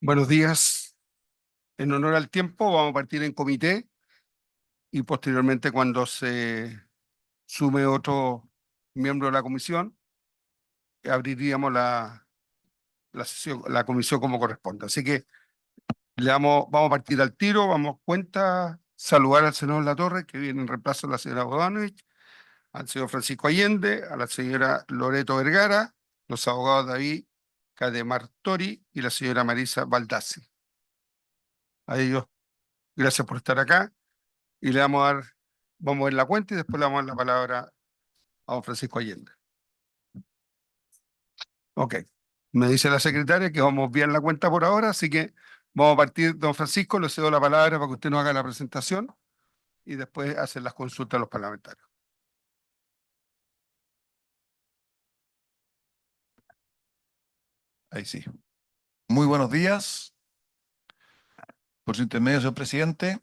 Buenos días. En honor al tiempo, vamos a partir en comité y posteriormente, cuando se sume otro miembro de la comisión, abriríamos la sesión, la comisión como corresponde. Así que vamos a partir al tiro, vamos cuenta, saludar al senador Latorre, que viene en reemplazo de la señora Bodanovich, al señor Francisco Allende, a la señora Loreto Vergara, los abogados David Cademartori y la señora Marisa Baldassi. A ellos, gracias por estar acá. Y le vamos a dar, vamos a ver la cuenta y después le vamos a dar la palabra a don Francisco Allende. Ok. Me dice la secretaria que vamos bien la cuenta por ahora, así que vamos a partir, don Francisco, le cedo la palabra para que usted nos haga la presentación y después hacer las consultas a los parlamentarios. Ahí sí. Muy buenos días. Por su intermedio, señor presidente.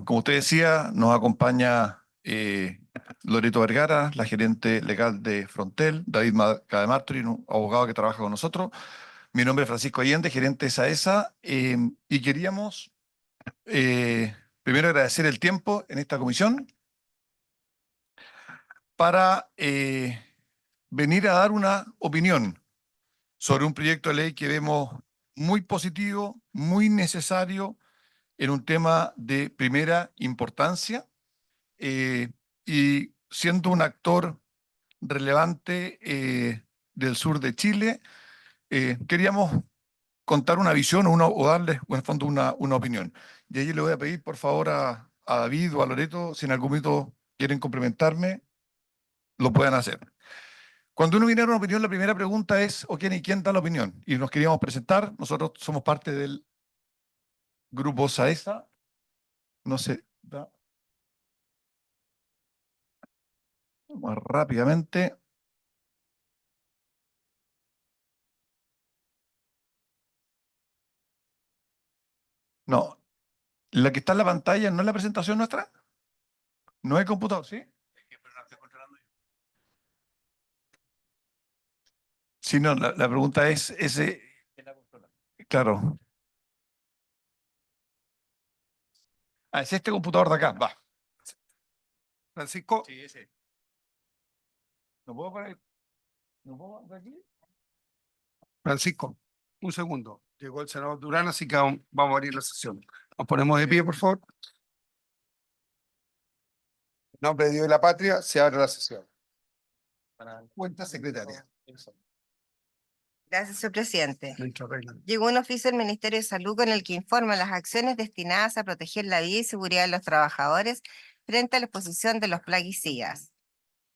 Como usted decía, nos acompaña Loreto Vergara, la gerente legal de Frontel, David Cademartori, un abogado que trabaja con nosotros. Mi nombre es Francisco Allende, gerente de SAESA, y queríamos primero agradecer el tiempo en esta comisión para venir a dar una opinión sobre un proyecto de ley que vemos muy positivo, muy necesario, en un tema de primera importancia, y siendo un actor relevante del sur de Chile, queríamos contar una visión o darles, en el fondo, una opinión. Y ahí le voy a pedir, por favor, a David o a Loreto, si en algún momento quieren complementarme, lo puedan hacer. Cuando uno viene a dar una opinión, la primera pregunta es, ¿o quién y quién da la opinión? Y nos queríamos presentar. Nosotros somos parte del grupo SAESA. No sé, más rápidamente. No, la que está en la pantalla no es la presentación nuestra, no es el computador, ¿sí? Sí, no, la pregunta es ese, claro. Ah, es este computador de acá, va. Francisco, Sí, ese. ¿No puedo poner? ¿No puedo de aquí? Francisco, un segundo. Llegó el senador Durán, así que vamos a abrir la sesión. Nos ponemos de pie, por favor. En nombre de Dios y la patria, se abre la sesión. Para cuenta secretaria. Gracias, señor presidente. Mientras arreglan. Llegó un oficio del Ministerio de Salud con el que informa las acciones destinadas a proteger la vida y seguridad de los trabajadores frente a la exposición de los plaguicidas.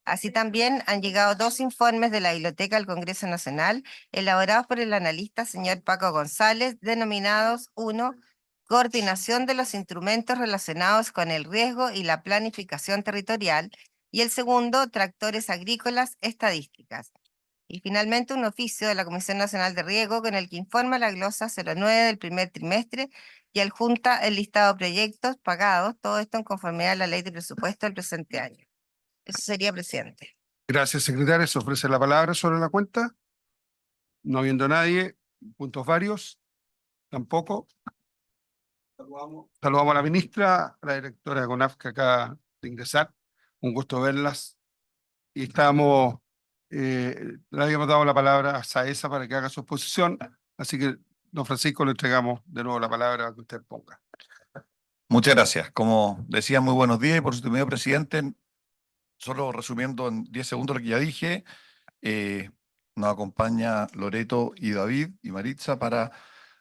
Así también han llegado 2 informes de la Biblioteca del Congreso Nacional, elaborados por el analista señor Paco González, denominados 1. Coordinación de los instrumentos relacionados con el riesgo y la planificación territorial, y el segundo, Tractores agrícolas, estadísticas. Y finalmente un oficio de la Comisión Nacional de Riego con el que informa la glosa 09 del primer trimestre y adjunta el listado de proyectos pagados, todo esto en conformidad a la ley de presupuesto del presente año. Eso sería, presidente. Gracias, secretaria. Se ofrece la palabra sobre la cuenta. No habiendo nadie, puntos varios, tampoco. Saludamos a la ministra, a la directora de CONAF que acaba de ingresar. Un gusto verlas. Y le habíamos dado la palabra a Saesa para que haga su exposición. Así que, don Francisco, le entregamos de nuevo la palabra para que usted ponga. Muchas gracias. Como decía, muy buenos días, y por su medio, presidente, solo resumiendo en 10 segundos lo que ya dije, nos acompaña Loreto y David y Maritza para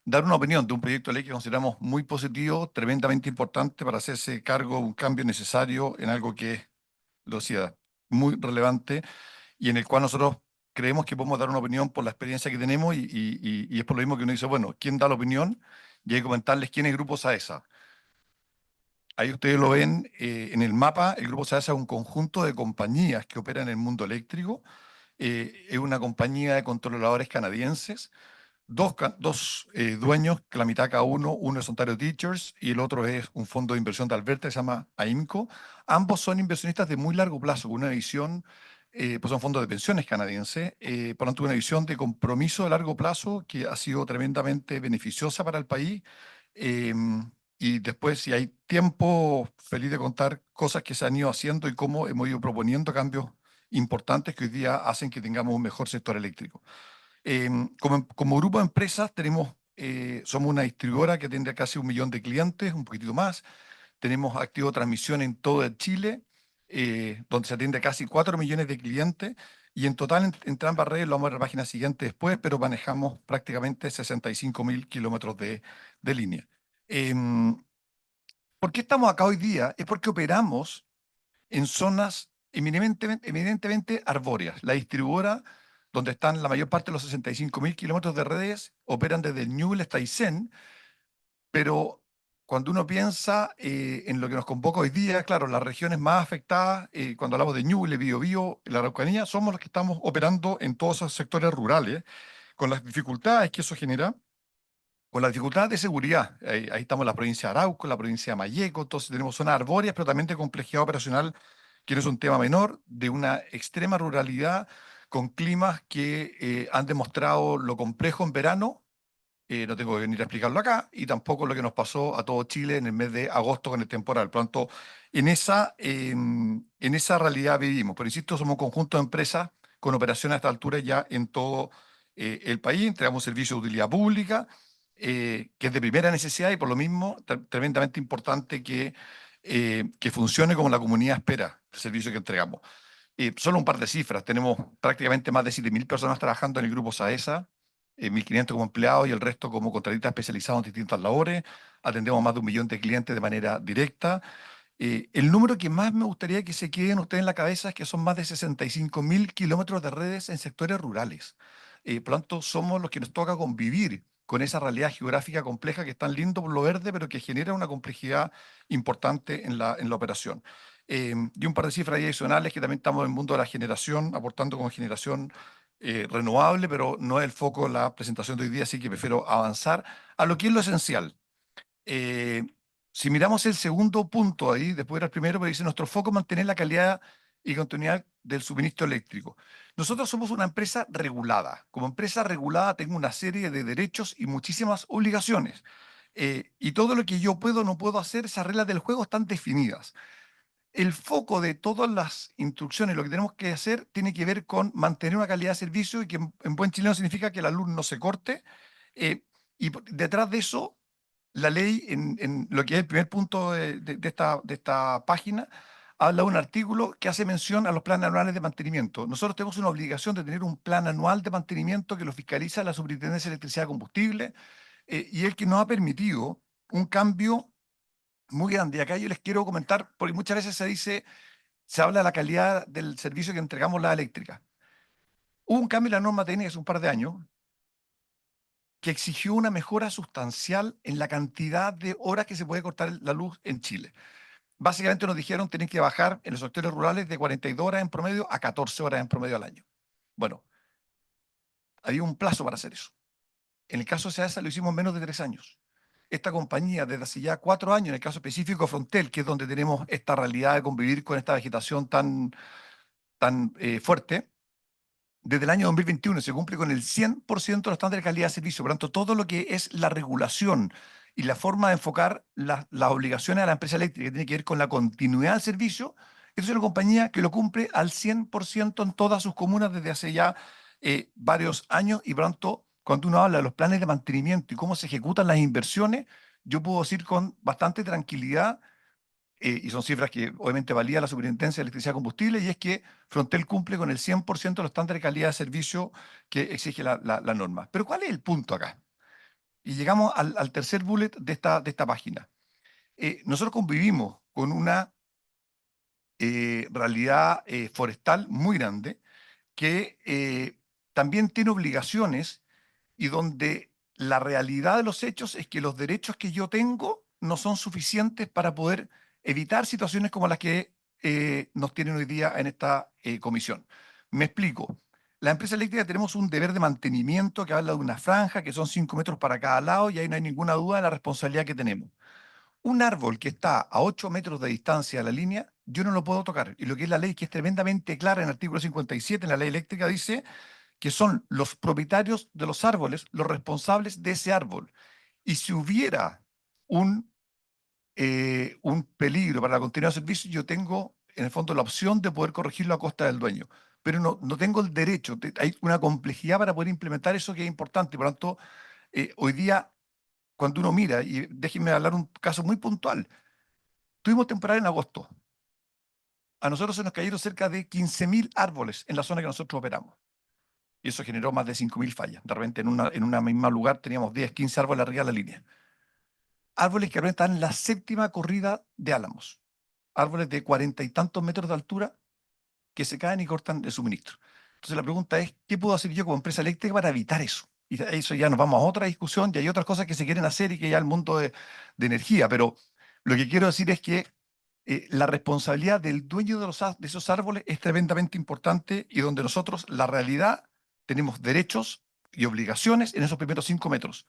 dar una opinión de un proyecto de ley que consideramos muy positivo, tremendamente importante para hacerse cargo de un cambio necesario en algo que es, lo decía, muy relevante, y en el cual nosotros creemos que podemos dar una opinión por la experiencia que tenemos, y es por lo mismo que uno dice, bueno, ¿quién da la opinión? Y hay que comentarles quién es Grupo SAESA. Ahí ustedes lo ven en el mapa. El Grupo SAESA es un conjunto de compañías que operan en el mundo eléctrico. Es una compañía de controladores canadienses, dos dueños, que la mitad cada uno es Ontario Teachers y el otro es un fondo de inversión de Alberta que se llama AIMCO. Ambos son inversionistas de muy largo plazo, con una visión pues son fondos de pensiones canadienses, por lo tanto una visión de compromiso de largo plazo que ha sido tremendamente beneficiosa para el país. Y después, si hay tiempo, feliz de contar cosas que se han ido haciendo y cómo hemos ido proponiendo cambios importantes que hoy día hacen que tengamos un mejor sector eléctrico. Como grupo de empresas somos una distribuidora que atiende a casi 1 millón de clientes, un poquitito más. Tenemos activo transmisión en todo el Chile, donde se atiende a casi 4 millones de clientes. Y en total, entre ambas redes, lo vamos a ver en la página siguiente después, pero manejamos prácticamente 65.000 kilómetros de línea. ¿Por qué estamos acá hoy día? Es porque operamos en zonas eminentemente arbóreas. La distribuidora, donde están la mayor parte de los 65.000 kilómetros de redes, operan desde el Ñuble hasta Aysén, pero cuando uno piensa en lo que nos convoca hoy día, claro, las regiones más afectadas, cuando hablamos de Ñuble, Biobío, la Araucanía, somos los que estamos operando en todos esos sectores rurales, con las dificultades que eso genera, con las dificultades de seguridad. Ahí estamos en la provincia de Arauco, en la provincia de Malleco, entonces tenemos zonas arbóreas, pero también de complejidad operacional, que no es un tema menor, de una extrema ruralidad, con climas que han demostrado lo complejo en verano. No tengo que venir a explicarlo acá, y tampoco lo que nos pasó a todo Chile en el mes de agosto con el temporal. Por lo tanto, en esa realidad vivimos. Pero insisto, somos un conjunto de empresas con operaciones a esta altura ya en todo el país. Entregamos servicio de utilidad pública, que es de primera necesidad y por lo mismo tremendamente importante que funcione como la comunidad espera el servicio que entregamos. Solo un par de cifras. Tenemos prácticamente más de 7.000 personas trabajando en el grupo SAESA, 1.500 como empleados y el resto como contratistas especializados en distintas labores. Atendemos más de 1 millón de clientes de manera directa. El número que más me gustaría que se queden ustedes en la cabeza es que son más de 65.000 kilómetros de redes en sectores rurales. Por lo tanto, somos los que nos toca convivir con esa realidad geográfica compleja que es tan lindo por lo verde, pero que genera una complejidad importante en la operación. Y un par de cifras ahí adicionales, que también estamos en el mundo de la generación, aportando como generación renovable, pero no es el foco de la presentación de hoy día, así que prefiero avanzar a lo que es lo esencial. Eh, si miramos el segundo punto ahí, después era el primero, pero dice, nuestro foco es mantener la calidad y continuidad del suministro eléctrico. Nosotros somos una empresa regulada. Como empresa regulada tengo una serie de derechos y muchísimas obligaciones. Y todo lo que yo puedo o no puedo hacer, esas reglas del juego están definidas. El foco de todas las instrucciones, lo que tenemos que hacer, tiene que ver con mantener una calidad de servicio, y que en buen chileno significa que la luz no se corte. Detrás de eso, la ley, en lo que es el primer punto de esta página, habla de un artículo que hace mención a los planes anuales de mantenimiento. Nosotros tenemos una obligación de tener un plan anual de mantenimiento que lo fiscaliza la Superintendencia de Electricidad y Combustible, y el que nos ha permitido un cambio muy grande. Y acá yo les quiero comentar, porque muchas veces se habla de la calidad del servicio que entregamos la eléctrica. Hubo un cambio en la norma técnica hace un par de años que exigió una mejora sustancial en la cantidad de horas que se puede cortar la luz en Chile. Básicamente nos dijeron que tienen que bajar en los sectores rurales de 42 horas en promedio a 14 horas en promedio al año. Bueno, había un plazo para hacer eso. En el caso de SEASA lo hicimos en menos de 3 años. Esta compañía, desde hace ya 4 años, en el caso específico Frontel, que es donde tenemos esta realidad de convivir con esta vegetación tan fuerte, desde el año 2021 se cumple con el 100% de los estándares de calidad de servicio. Por lo tanto, todo lo que es la regulación y la forma de enfocar las obligaciones a la empresa eléctrica, que tiene que ver con la continuidad del servicio, esto es una compañía que lo cumple al 100% en todas sus comunas desde hace ya varios años. Y por lo tanto, cuando uno habla de los planes de mantenimiento y cómo se ejecutan las inversiones, yo puedo decir con bastante tranquilidad, y son cifras que obviamente valía la Superintendencia de Electricidad y Combustible, y es que Frontel cumple con el 100% de los estándares de calidad de servicio que exige la norma. Pero ¿cuál es el punto acá? Y llegamos al tercer bullet de esta página. Nosotros convivimos con una realidad forestal muy grande, que también tiene obligaciones, y donde la realidad de los hechos es que los derechos que yo tengo no son suficientes para poder evitar situaciones como las que nos tienen hoy día en esta comisión. Me explico. La empresa eléctrica tenemos un deber de mantenimiento que habla de una franja que son 5 metros para cada lado, y ahí no hay ninguna duda de la responsabilidad que tenemos. Un árbol que está a 8 metros de distancia de la línea yo no lo puedo tocar. Y lo que es la ley, que es tremendamente clara en el artículo 57, en la ley eléctrica, dice que son los propietarios de los árboles los responsables de ese árbol. Y si hubiera un peligro para la continuidad del servicio, yo tengo, en el fondo, la opción de poder corregirlo a costa del dueño. Pero no tengo el derecho, hay una complejidad para poder implementar eso que es importante. Por lo tanto, hoy día, cuando uno mira, y déjenme hablar un caso muy puntual, tuvimos temporada en agosto. A nosotros se nos cayeron cerca de 15.000 árboles en la zona que nosotros operamos. Y eso generó más de 5.000 fallas. De repente, en una misma lugar teníamos 10, 15 árboles arriba de la línea. Árboles que ahora están en la séptima corrida de álamos. Árboles de 40 y tantos metros de altura que se caen y cortan el suministro. Entonces la pregunta es, ¿qué puedo hacer yo como empresa eléctrica para evitar eso? Y eso ya nos vamos a otra discusión y hay otras cosas que se quieren hacer y que ya el mundo de energía. Pero lo que quiero decir es que la responsabilidad del dueño de esos árboles es tremendamente importante y donde nosotros, la realidad, tenemos derechos y obligaciones en esos primeros 5 metros.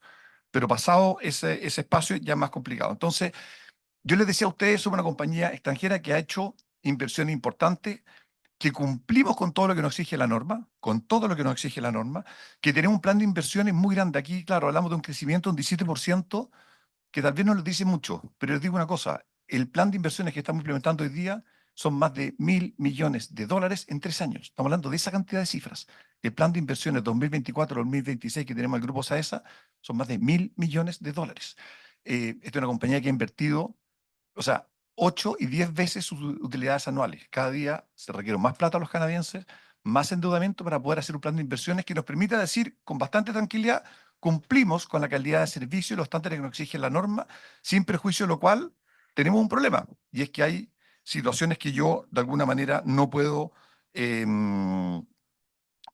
Pero pasado ese espacio ya es más complicado. Entonces, yo les decía a ustedes, somos una compañía extranjera que ha hecho inversiones importantes, que cumplimos con todo lo que nos exige la norma, con todo lo que nos exige la norma, que tenemos un plan de inversiones muy grande. Aquí, claro, hablamos de un crecimiento de un 17%, que tal vez no les dice mucho, pero les digo una cosa, el plan de inversiones que estamos implementando hoy día son más de $1.000 millones en 3 años. Estamos hablando de esa cantidad de cifras. El plan de inversiones 2024-2026 que tenemos el Grupo SAESA son más de $1.000 millones. Esta es una compañía que ha invertido, o sea, 8 y 10 veces sus utilidades anuales. Cada día se requiere más plata a los canadienses, más endeudamiento para poder hacer un plan de inversiones que nos permita decir con bastante tranquilidad, cumplimos con la calidad de servicio y los estándares que nos exige la norma, sin perjuicio de lo cual tenemos un problema. Y es que hay situaciones que yo, de alguna manera, no puedo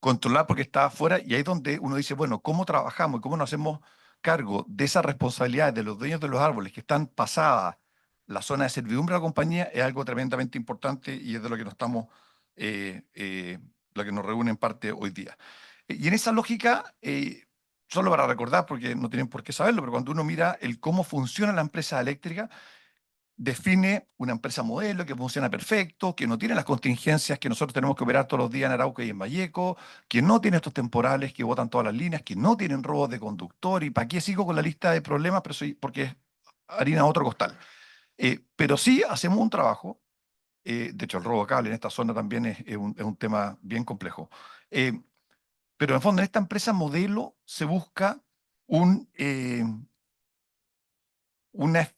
controlar porque está afuera, y ahí es donde uno dice, bueno, ¿cómo trabajamos y cómo nos hacemos cargo de esas responsabilidades de los dueños de los árboles que están pasadas la zona de servidumbre de la compañía? Es algo tremendamente importante y es de lo que nos estamos, lo que nos reúne en parte hoy día. Y en esa lógica, solo para recordar, porque no tienen por qué saberlo, pero cuando uno mira el cómo funciona la empresa eléctrica, define una empresa modelo que funciona perfecto, que no tiene las contingencias que nosotros tenemos que operar todos los días en Arauco y en Valleco, que no tiene estos temporales que botan todas las líneas, que no tienen robos de conductor. ¿Y para qué sigo con la lista de problemas? Pero porque es harina a otro costal. Pero sí hacemos un trabajo. De hecho, el robo de cable en esta zona también es un tema bien complejo. Pero en el fondo, en esta empresa modelo se busca un,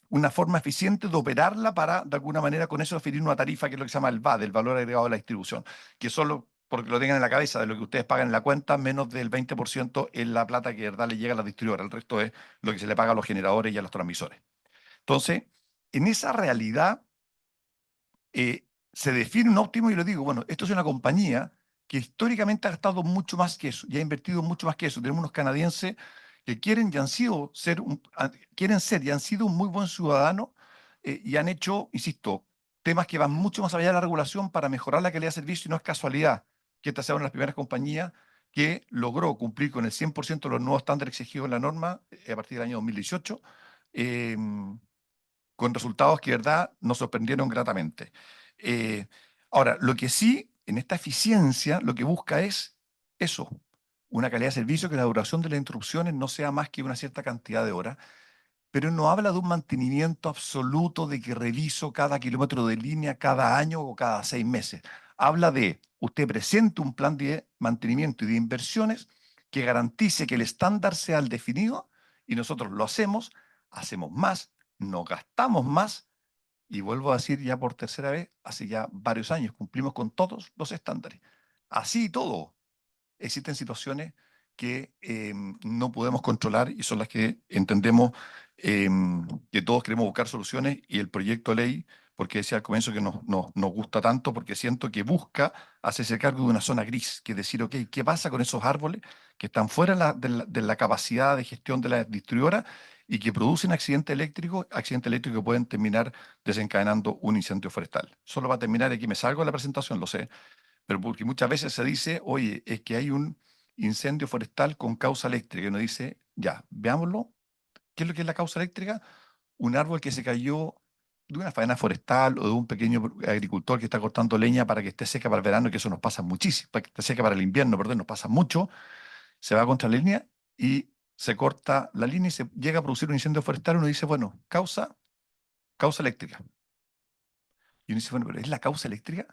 una forma eficiente de operarla para, de alguna manera, con eso definir una tarifa que es lo que se llama el VAD, el valor agregado de la distribución, que solo, porque lo tengan en la cabeza, de lo que ustedes pagan en la cuenta, menos del 20% es la plata que de verdad le llega a la distribuidora. El resto es lo que se le paga a los generadores y a los transmisores. Entonces, en esa realidad se define un óptimo y lo digo, bueno, esto es una compañía que históricamente ha gastado mucho más que eso y ha invertido mucho más que eso. Tenemos unos canadienses que quieren y han sido quieren ser y han sido un muy buen ciudadano y han hecho, insisto, temas que van mucho más allá de la regulación para mejorar la calidad de servicio, y no es casualidad que esta sea una de las primeras compañías que logró cumplir con el 100% de los nuevos estándares exigidos en la norma a partir del año 2018, con resultados que, de verdad, nos sorprendieron gratamente. Eh, Ahora, lo que sí, en esta eficiencia, lo que busca es eso, una calidad de servicio, que la duración de las interrupciones no sea más que una cierta cantidad de horas, pero no habla de un mantenimiento absoluto de que reviso cada kilómetro de línea cada año o cada 6 meses. Habla de usted presente un plan de mantenimiento y de inversiones que garantice que el estándar sea el definido y nosotros lo hacemos más, nos gastamos más y vuelvo a decir ya por tercera vez, hace ya varios años cumplimos con todos los estándares. Así y todo, existen situaciones que no podemos controlar y son las que entendemos que todos queremos buscar soluciones, y el proyecto de ley, porque decía al comienzo que nos gusta tanto, porque siento que busca hacerse cargo de una zona gris, que es decir, ok, ¿qué pasa con esos árboles que están fuera de la capacidad de gestión de la distribuidora y que producen accidentes eléctricos que pueden terminar desencadenando un incendio forestal? Solo va a terminar, aquí me salgo de la presentación, lo sé, pero porque muchas veces se dice, oye, es que hay un incendio forestal con causa eléctrica. Y uno dice, ya, veámoslo. ¿Qué es lo que es la causa eléctrica? Un árbol que se cayó de una faena forestal o de un pequeño agricultor que está cortando leña para que esté seca para el verano, que eso nos pasa muchísimo, para que esté seca para el invierno, perdón, nos pasa mucho, se va contra la línea y se corta la línea y se llega a producir un incendio forestal, uno dice, bueno, causa eléctrica. Y uno dice, bueno, pero ¿es la causa eléctrica?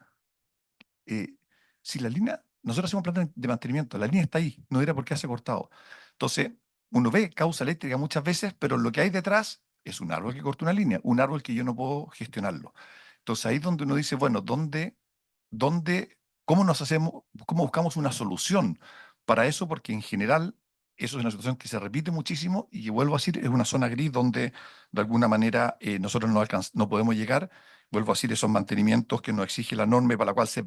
eh, si la línea, nosotros hacemos un plan de mantenimiento, la línea está ahí, no era porque hace cortado. Entonces, uno ve causa eléctrica muchas veces, pero lo que hay detrás es un árbol que corta una línea, un árbol que yo no puedo gestionarlo. Entonces, ahí es donde uno dice, bueno, ¿dónde, cómo nos hacemos, cómo buscamos una solución para eso? Porque en general, eso es una situación que se repite muchísimo y que vuelvo a decir, es una zona gris donde de alguna manera nosotros no podemos llegar. Vuelvo a decir, esos mantenimientos que nos exige la norma y para la cual se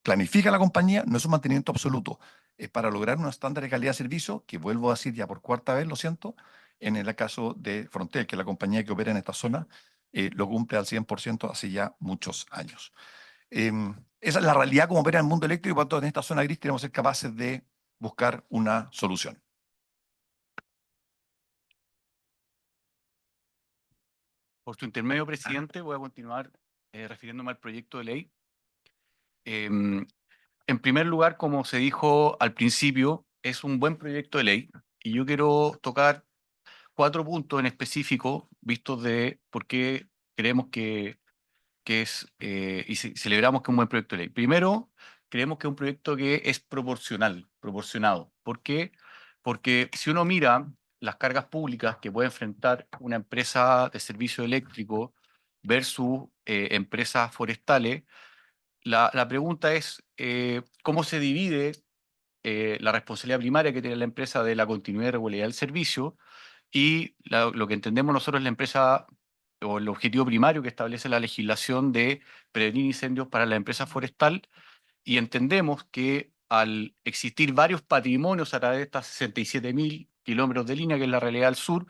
planifica la compañía, no es un mantenimiento absoluto. Es para lograr un estándar de calidad de servicio, que vuelvo a decir ya por cuarta vez, lo siento, en el caso de Frontel, que es la compañía que opera en esta zona, lo cumple al 100% hace ya muchos años. Esa es la realidad como opera el mundo eléctrico y por tanto en esta zona gris tenemos que ser capaces de buscar una solución. Por su intermedio, presidente, voy a continuar refiriéndome al proyecto de ley. En primer lugar, como se dijo al principio, es un buen proyecto de ley y yo quiero tocar 4 puntos en específico, vistos de por qué creemos que es y celebramos que es un buen proyecto de ley. Primero, creemos que es un proyecto que es proporcionado. ¿Por qué? Porque si uno mira las cargas públicas que puede enfrentar una empresa de servicio eléctrico versus empresas forestales, la pregunta es cómo se divide la responsabilidad primaria que tiene la empresa de la continuidad y regularidad del servicio y lo que entendemos nosotros es la empresa o el objetivo primario que establece la legislación de prevenir incendios para la empresa forestal y entendemos que al existir varios patrimonios a través de estas 67.000 kilómetros de línea, que es la realidad del sur,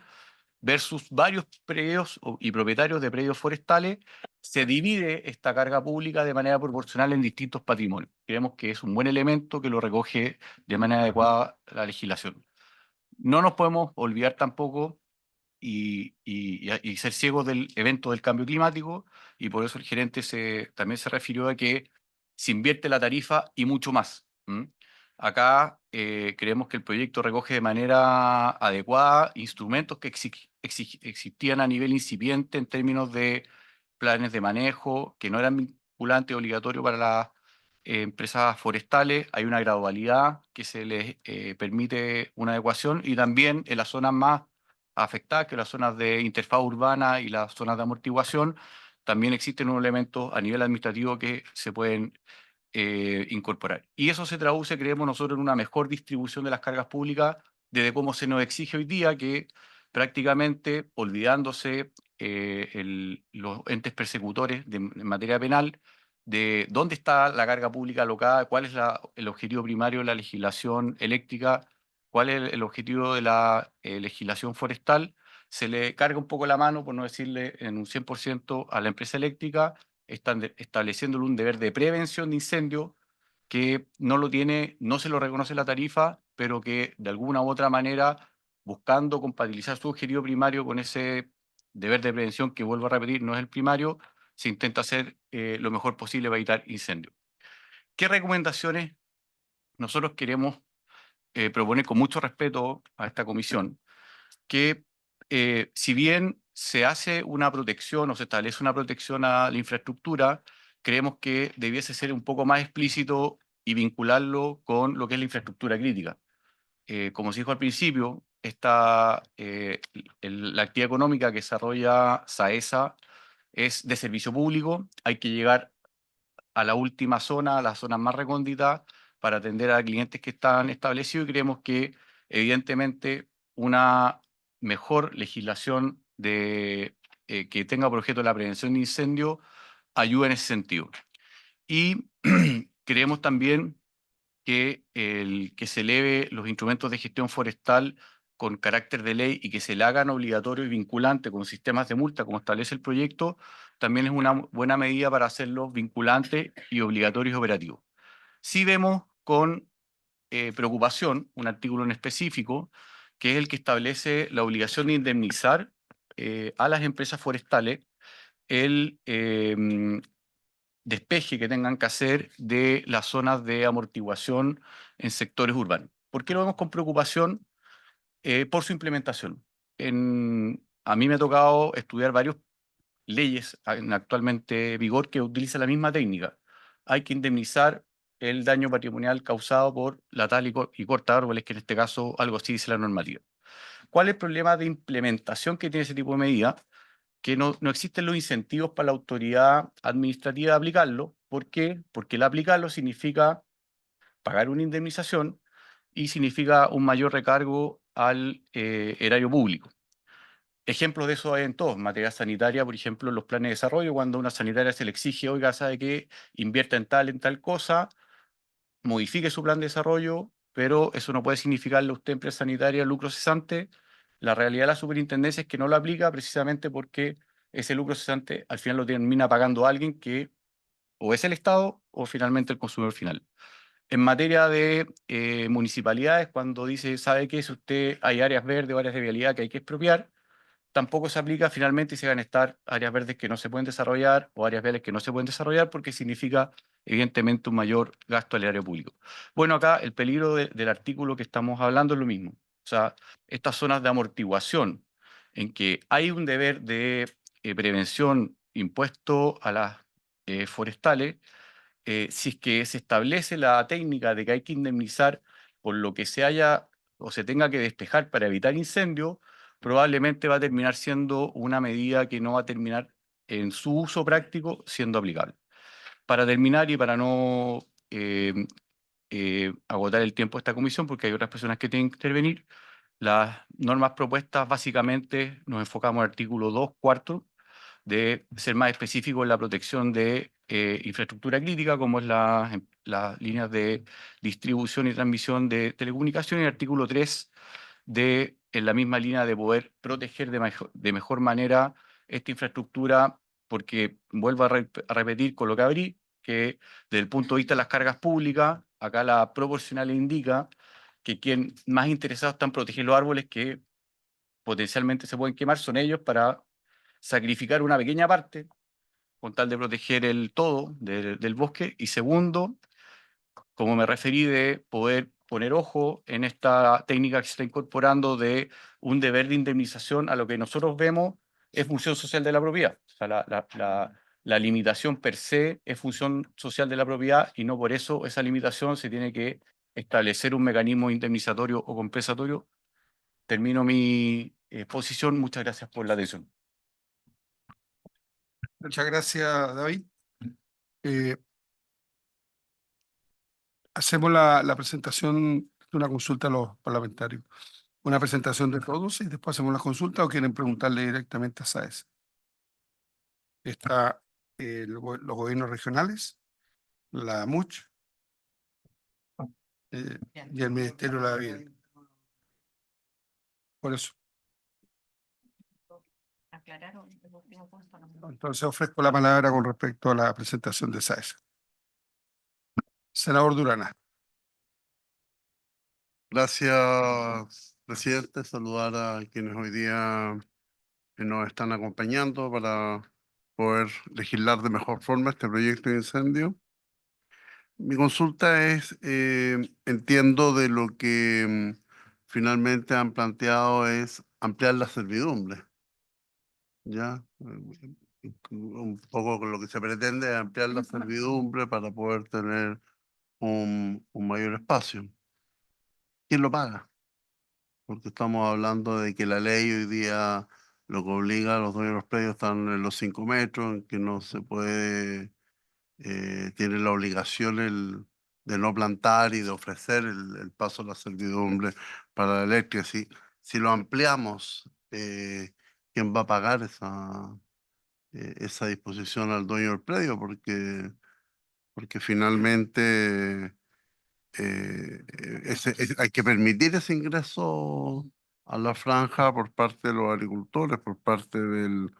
versus varios predios y propietarios de predios forestales, se divide esta carga pública de manera proporcional en distintos patrimonios. Creemos que es un buen elemento que lo recoge de manera adecuada la legislación. No nos podemos olvidar tampoco y ser ciegos del evento del cambio climático, y por eso el gerente también se refirió a que se invierte la tarifa y mucho más. Acá creemos que el proyecto recoge de manera adecuada instrumentos que existían a nivel incipiente en términos de planes de manejo, que no eran vinculantes obligatorios para las empresas forestales. Hay una gradualidad que se les permite una adecuación y también en las zonas más afectadas, que las zonas de interfaz urbana y las zonas de amortiguación, también existen unos elementos a nivel administrativo que se pueden incorporar. Y eso se traduce, creemos nosotros, en una mejor distribución de las cargas públicas desde cómo se nos exige hoy día, que prácticamente olvidándose los entes persecutores en materia penal, de dónde está la carga pública alocada, cuál es el objetivo primario de la legislación eléctrica, cuál es el objetivo de la legislación forestal, se le carga un poco la mano, por no decirle en un 100% a la empresa eléctrica, están estableciéndole un deber de prevención de incendio que no lo tiene, no se lo reconoce la tarifa, pero que de alguna u otra manera, buscando compatibilizar su objetivo primario con ese deber de prevención, que vuelvo a repetir, no es el primario, se intenta hacer lo mejor posible para evitar incendios. ¿Qué recomendaciones nosotros queremos proponer con mucho respeto a esta comisión? Que si bien se hace una protección o se establece una protección a la infraestructura, creemos que debiese ser un poco más explícito y vincularlo con lo que es la infraestructura crítica. Como se dijo al principio, la actividad económica que desarrolla SAESA es de servicio público, hay que llegar a la última zona, a las zonas más recónditas, para atender a clientes que están establecidos y creemos que evidentemente una mejor legislación que tenga por objeto la prevención de incendios ayuda en ese sentido. Y creemos también que se eleve los instrumentos de gestión forestal con carácter de ley y que se le hagan obligatorio y vinculante con sistemas de multa, como establece el proyecto, también es una buena medida para hacerlos vinculantes y obligatorios y operativos. Sí vemos con preocupación un artículo en específico, que es el que establece la obligación de indemnizar a las empresas forestales el despeje que tengan que hacer de las zonas de amortiguación en sectores urbanos. ¿Por qué lo vemos con preocupación? Por su implementación. A mí me ha tocado estudiar varias leyes actualmente en vigor que utilizan la misma técnica. Hay que indemnizar el daño patrimonial causado por la tala y corta árboles, que en este caso algo así dice la normativa. ¿Cuál es el problema de implementación que tiene ese tipo de medida? Que no existen los incentivos para la autoridad administrativa de aplicarlo. ¿Por qué? Porque el aplicarlo significa pagar una indemnización y significa un mayor recargo al erario público. Ejemplos de eso hay en todo. En materia sanitaria, por ejemplo, en los planes de desarrollo, cuando a una sanitaria se le exige, oiga, sabe que invierta en tal cosa, modifique su plan de desarrollo, pero eso no puede significarle a usted, empresa sanitaria, lucro cesante. La realidad de la superintendencia es que no lo aplica precisamente porque ese lucro cesante al final lo termina pagando alguien que o es el Estado o finalmente el consumidor final. En materia de municipalidades, cuando dice, ¿sabe qué? Si usted hay áreas verdes o áreas de vialidad que hay que expropiar, tampoco se aplica finalmente y se van a estar áreas verdes que no se pueden desarrollar o áreas verdes que no se pueden desarrollar porque significa evidentemente un mayor gasto al erario público. Bueno, acá el peligro del artículo que estamos hablando es lo mismo. O sea, estas zonas de amortiguación en que hay un deber de prevención impuesto a las forestales, si es que se establece la técnica de que hay que indemnizar por lo que se haya o se tenga que despejar para evitar incendios, probablemente va a terminar siendo una medida que no va a terminar en su uso práctico siendo aplicable. Para terminar y para no agotar el tiempo de esta comisión, porque hay otras personas que tienen que intervenir, las normas propuestas básicamente nos enfocamos en el artículo 2, cuarto, de ser más específico en la protección de infraestructura crítica, como es las líneas de distribución y transmisión de telecomunicación, y el artículo 3 en la misma línea de poder proteger de mejor manera esta infraestructura, porque vuelvo a repetir con lo que abrí, que desde el punto de vista de las cargas públicas, acá la proporcional indica que quien más interesado está en proteger los árboles que potencialmente se pueden quemar son ellos para sacrificar una pequeña parte con tal de proteger el todo del bosque. Y segundo, como me referí, de poder poner ojo en esta técnica que se está incorporando de un deber de indemnización a lo que nosotros vemos es función social de la propiedad. O sea, la limitación per se es función social de la propiedad y no por eso esa limitación se tiene que establecer un mecanismo indemnizatorio o compensatorio. Termino mi exposición. Muchas gracias por la atención. Muchas gracias, David. Eh, Hacemos la presentación de una consulta a los parlamentarios. Una presentación de todos y después hacemos la consulta o quieren preguntarle directamente a SAES. Está los gobiernos regionales, la MUCH y el Ministerio de la Vivienda. Por eso. Entonces ofrezco la palabra con respecto a la presentación de SAES. Senador Durana. Gracias, presidente. Saludar a quienes hoy día nos están acompañando para poder legislar de mejor forma este proyecto de incendio. Mi consulta es, entiendo de lo que finalmente han planteado es ampliar la servidumbre. ¿Ya? Un poco lo que se pretende es ampliar la servidumbre para poder tener un mayor espacio. ¿Quién lo paga? Porque estamos hablando de que la ley hoy día lo que obliga a los dueños de los predios están en los 5 metros, en que no se puede, tiene la obligación de no plantar y de ofrecer el paso a la servidumbre para la eléctrica. Si lo ampliamos, ¿quién va a pagar esa disposición al dueño del predio? Porque finalmente hay que permitir ese ingreso a la franja por parte de los agricultores, por parte del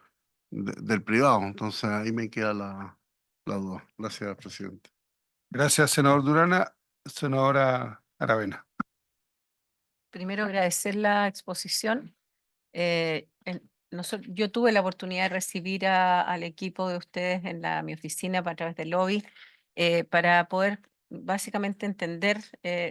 privado. Entonces ahí me queda la duda. Gracias, presidente. Gracias, senador Durana. Senadora Aravena. Primero agradecer la exposición. yo tuve la oportunidad de recibir al equipo de ustedes en mi oficina a través del lobby para poder básicamente entender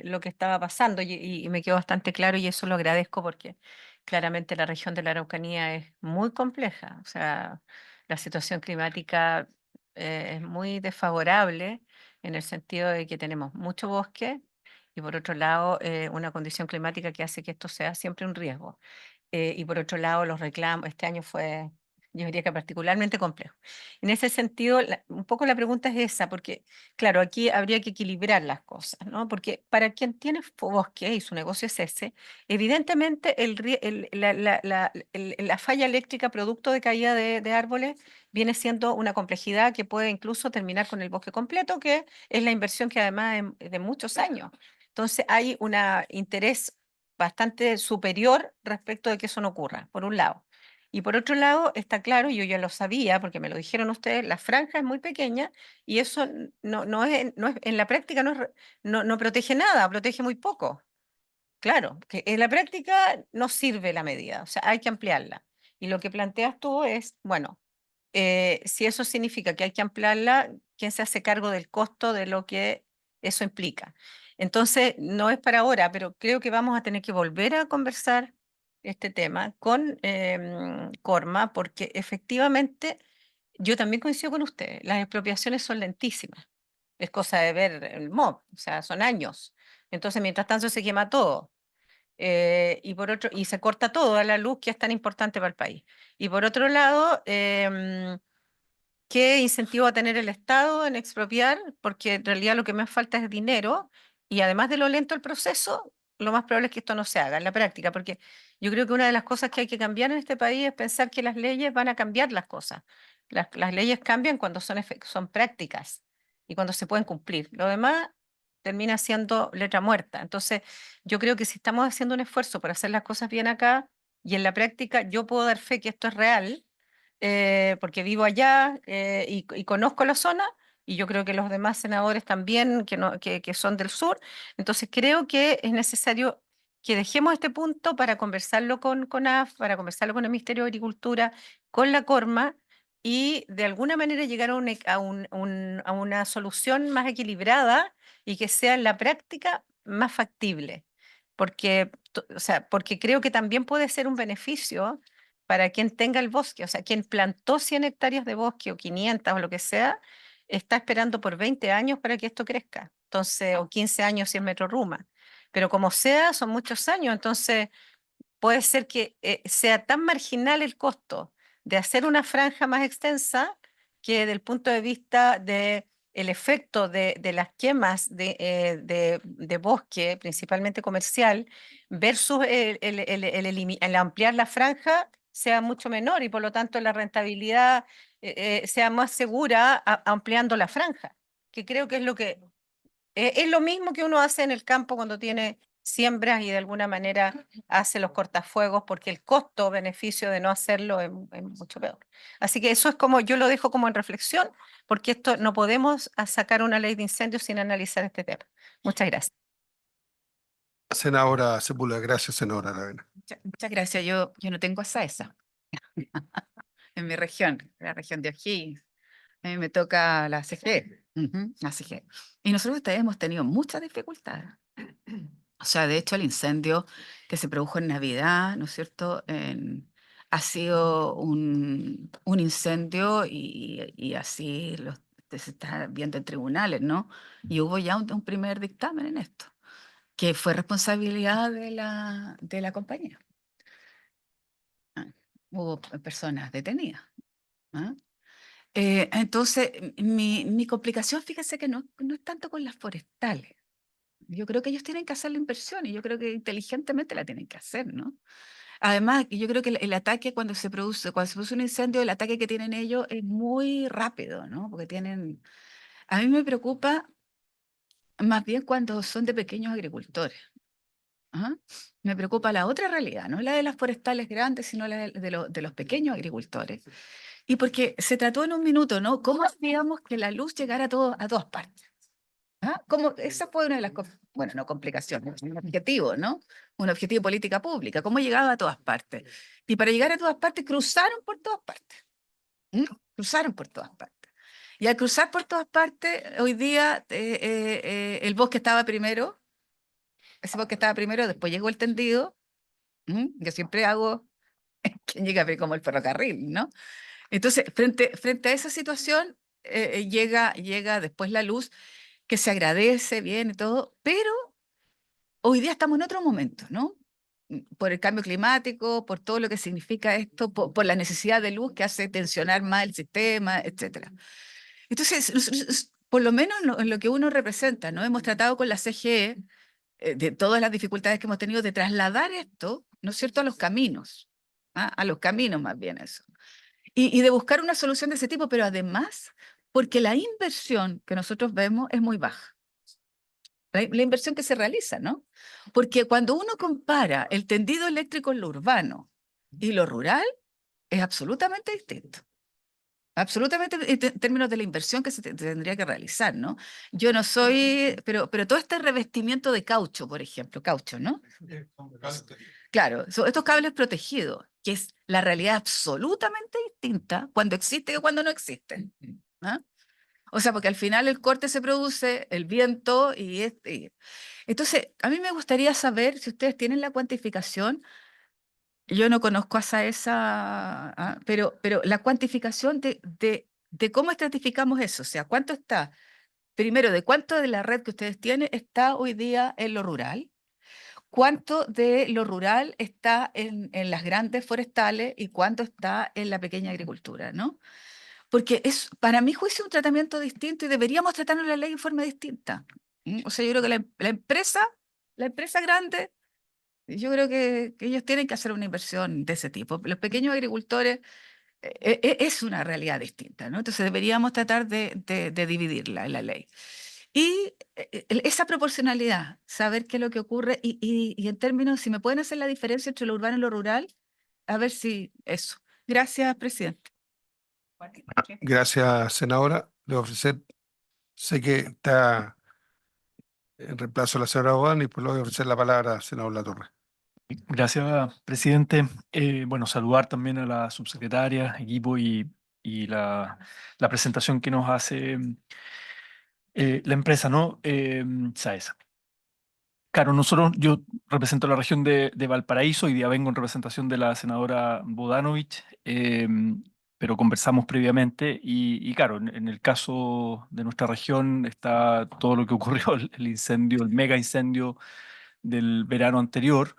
lo que estaba pasando y me quedó bastante claro y eso lo agradezco porque claramente la región de la Araucanía es muy compleja. O sea, la situación climática es muy desfavorable en el sentido de que tenemos mucho bosque y por otro lado una condición climática que hace que esto sea siempre un riesgo. Y por otro lado, los reclamos, este año fue, yo diría que particularmente complejo. En ese sentido, un poco la pregunta es esa, porque claro, aquí habría que equilibrar las cosas, ¿no? Porque para quien tiene bosque y su negocio es ese, evidentemente la falla eléctrica producto de caída de árboles viene siendo una complejidad que puede incluso terminar con el bosque completo, que es la inversión que además es de muchos años. Entonces hay un interés bastante superior respecto de que eso no ocurra, por un lado. Y por otro lado, está claro, yo ya lo sabía porque me lo dijeron ustedes, la franja es muy pequeña y eso en la práctica no protege nada, protege muy poco. Claro, que en la práctica no sirve la medida, o sea, hay que ampliarla. Y lo que planteas tú es, bueno, si eso significa que hay que ampliarla, ¿quién se hace cargo del costo de lo que eso implica? Entonces, no es para ahora, pero creo que vamos a tener que volver a conversar este tema con Corma, porque efectivamente yo también coincido con usted, las expropiaciones son lentísimas. Es cosa de ver el MOB, o sea, son años. Entonces, mientras tanto se quema todo. Y se corta toda la luz que es tan importante para el país. Y por otro lado, ¿qué incentivo va a tener el Estado en expropiar? Porque en realidad lo que más falta es dinero y además de lo lento el proceso, lo más probable es que esto no se haga en la práctica, porque yo creo que una de las cosas que hay que cambiar en este país es pensar que las leyes van a cambiar las cosas. Las leyes cambian cuando son prácticas y cuando se pueden cumplir. Lo demás termina siendo letra muerta. Entonces, yo creo que si estamos haciendo un esfuerzo por hacer las cosas bien acá y en la práctica yo puedo dar fe que esto es real porque vivo allá y conozco la zona, y yo creo que los demás senadores también que son del sur. Entonces creo que es necesario que dejemos este punto para conversarlo con AF, para conversarlo con el Ministerio de Agricultura, con la Corma, y de alguna manera llegar a una solución más equilibrada y que sea en la práctica más factible. Porque, o sea, porque creo que también puede ser un beneficio para quien tenga el bosque, o sea, quien plantó 100 hectáreas de bosque o 500 o lo que sea, está esperando por 20 años para que esto crezca. Entonces, o 15 años si es Metro Ruma. Pero como sea, son muchos años, entonces puede ser que sea tan marginal el costo de hacer una franja más extensa que del punto de vista de el efecto de las quemas de bosque, principalmente comercial, versus el ampliar la franja sea mucho menor y por lo tanto la rentabilidad sea más segura ampliando la franja, que creo que es es lo mismo que uno hace en el campo cuando tiene siembras y de alguna manera hace los cortafuegos porque el costo-beneficio de no hacerlo es mucho peor. Así que eso es como, yo lo dejo como en reflexión, porque esto no podemos sacar una ley de incendios sin analizar este tema. Muchas gracias. Senadora Sepúlveda, gracias, senadora Aravena. Muchas gracias. Yo no tengo esa en mi región, la región de O'Higgins. A mí me toca la CG. La CG. Y nosotros ustedes hemos tenido muchas dificultades. O sea, de hecho, el incendio que se produjo en Navidad, ¿no es cierto? Ha sido un incendio y así se está viendo en tribunales, ¿no? Y hubo ya un primer dictamen en esto, que fue responsabilidad de la compañía. Hubo personas detenidas. ¿Ah? Entonces, mi complicación, fíjese que no es tanto con las forestales. Yo creo que ellos tienen que hacer la inversión y yo creo que inteligentemente la tienen que hacer, ¿no? Además, yo creo que el ataque cuando se produce un incendio, el ataque que tienen ellos es muy rápido, ¿no? Porque a mí me preocupa más bien cuando son de pequeños agricultores. ¿Ah? Me preocupa la otra realidad, no la de las forestales grandes, sino la de los pequeños agricultores. Y porque se trató en un minuto, ¿no? ¿Cómo hacíamos que la luz llegara a todas partes? ¿Ah? Esa fue una de las, bueno, no complicaciones, un objetivo, ¿no? Un objetivo de política pública, cómo llegaba a todas partes. Y para llegar a todas partes, cruzaron por todas partes. Cruzaron por todas partes. Y al cruzar por todas partes, hoy día el bosque estaba primero, ese bosque estaba primero, después llegó el tendido. Yo siempre hago que llega como el ferrocarril, ¿no? Entonces, frente a esa situación, llega después la luz, que se agradece bien y todo, pero hoy día estamos en otro momento, ¿no? Por el cambio climático, por todo lo que significa esto, por la necesidad de luz que hace tensionar más el sistema, etcétera. Entonces, por lo menos en lo que uno representa, ¿no? Hemos tratado con la CGE, de todas las dificultades que hemos tenido, de trasladar esto, ¿no es cierto?, a los caminos, ¿ah? A los caminos más bien eso. Y de buscar una solución de ese tipo, pero además, porque la inversión que nosotros vemos es muy baja. La inversión que se realiza, ¿no? Porque cuando uno compara el tendido eléctrico en lo urbano y lo rural, es absolutamente distinto. Absolutamente en términos de la inversión que se tendría que realizar, ¿no? Yo no soy, pero todo este revestimiento de caucho, por ejemplo, caucho, ¿no? Claro, estos cables protegidos, que es la realidad absolutamente distinta cuando existe y cuando no existe. ¿Ah? O sea, porque al final el corte se produce, el viento entonces, a mí me gustaría saber si ustedes tienen la cuantificación. Yo no conozco hasta esa, pero la cuantificación de cómo estratificamos eso, o sea, cuánto está, primero, de cuánto de la red que ustedes tienen está hoy día en lo rural, cuánto de lo rural está en las grandes forestales y cuánto está en la pequeña agricultura, ¿no? Porque es, para mi juicio, un tratamiento distinto y deberíamos tratarlo en la ley de forma distinta. O sea, yo creo que la empresa grande, yo creo que ellos tienen que hacer una inversión de ese tipo. Los pequeños agricultores es una realidad distinta, ¿no? Entonces deberíamos tratar de dividirla en la ley. Y esa proporcionalidad, saber qué es lo que ocurre y en términos, si me pueden hacer la diferencia entre lo urbano y lo rural, a ver si eso. Gracias, presidente. Gracias, senadora. Le voy a ofrecer, sé que está en reemplazo de la señora Bodan y pues le voy a ofrecer la palabra al senador Latorre. Gracias, presidente. Bueno, saludar también a la subsecretaria, equipo y la presentación que nos hace la empresa, ¿no? SAESA. Claro, yo represento la región de Valparaíso y día vengo en representación de la senadora Bodanovich, pero conversamos previamente y claro, en el caso de nuestra región está todo lo que ocurrió, el incendio, el mega incendio del verano anterior.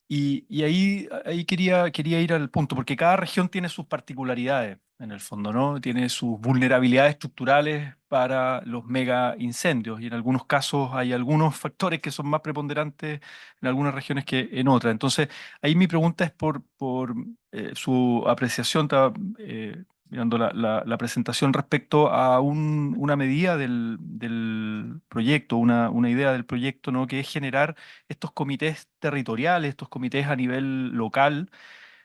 Y ahí quería ir al punto, porque cada región tiene sus particularidades, en el fondo, ¿no? Tiene sus vulnerabilidades estructurales para los mega incendios, y en algunos casos hay algunos factores que son más preponderantes en algunas regiones que en otras. Entonces, ahí mi pregunta es por su apreciación, estaba mirando la presentación respecto a una medida del proyecto, una idea del proyecto, ¿no? Que es generar estos comités territoriales, estos comités a nivel local,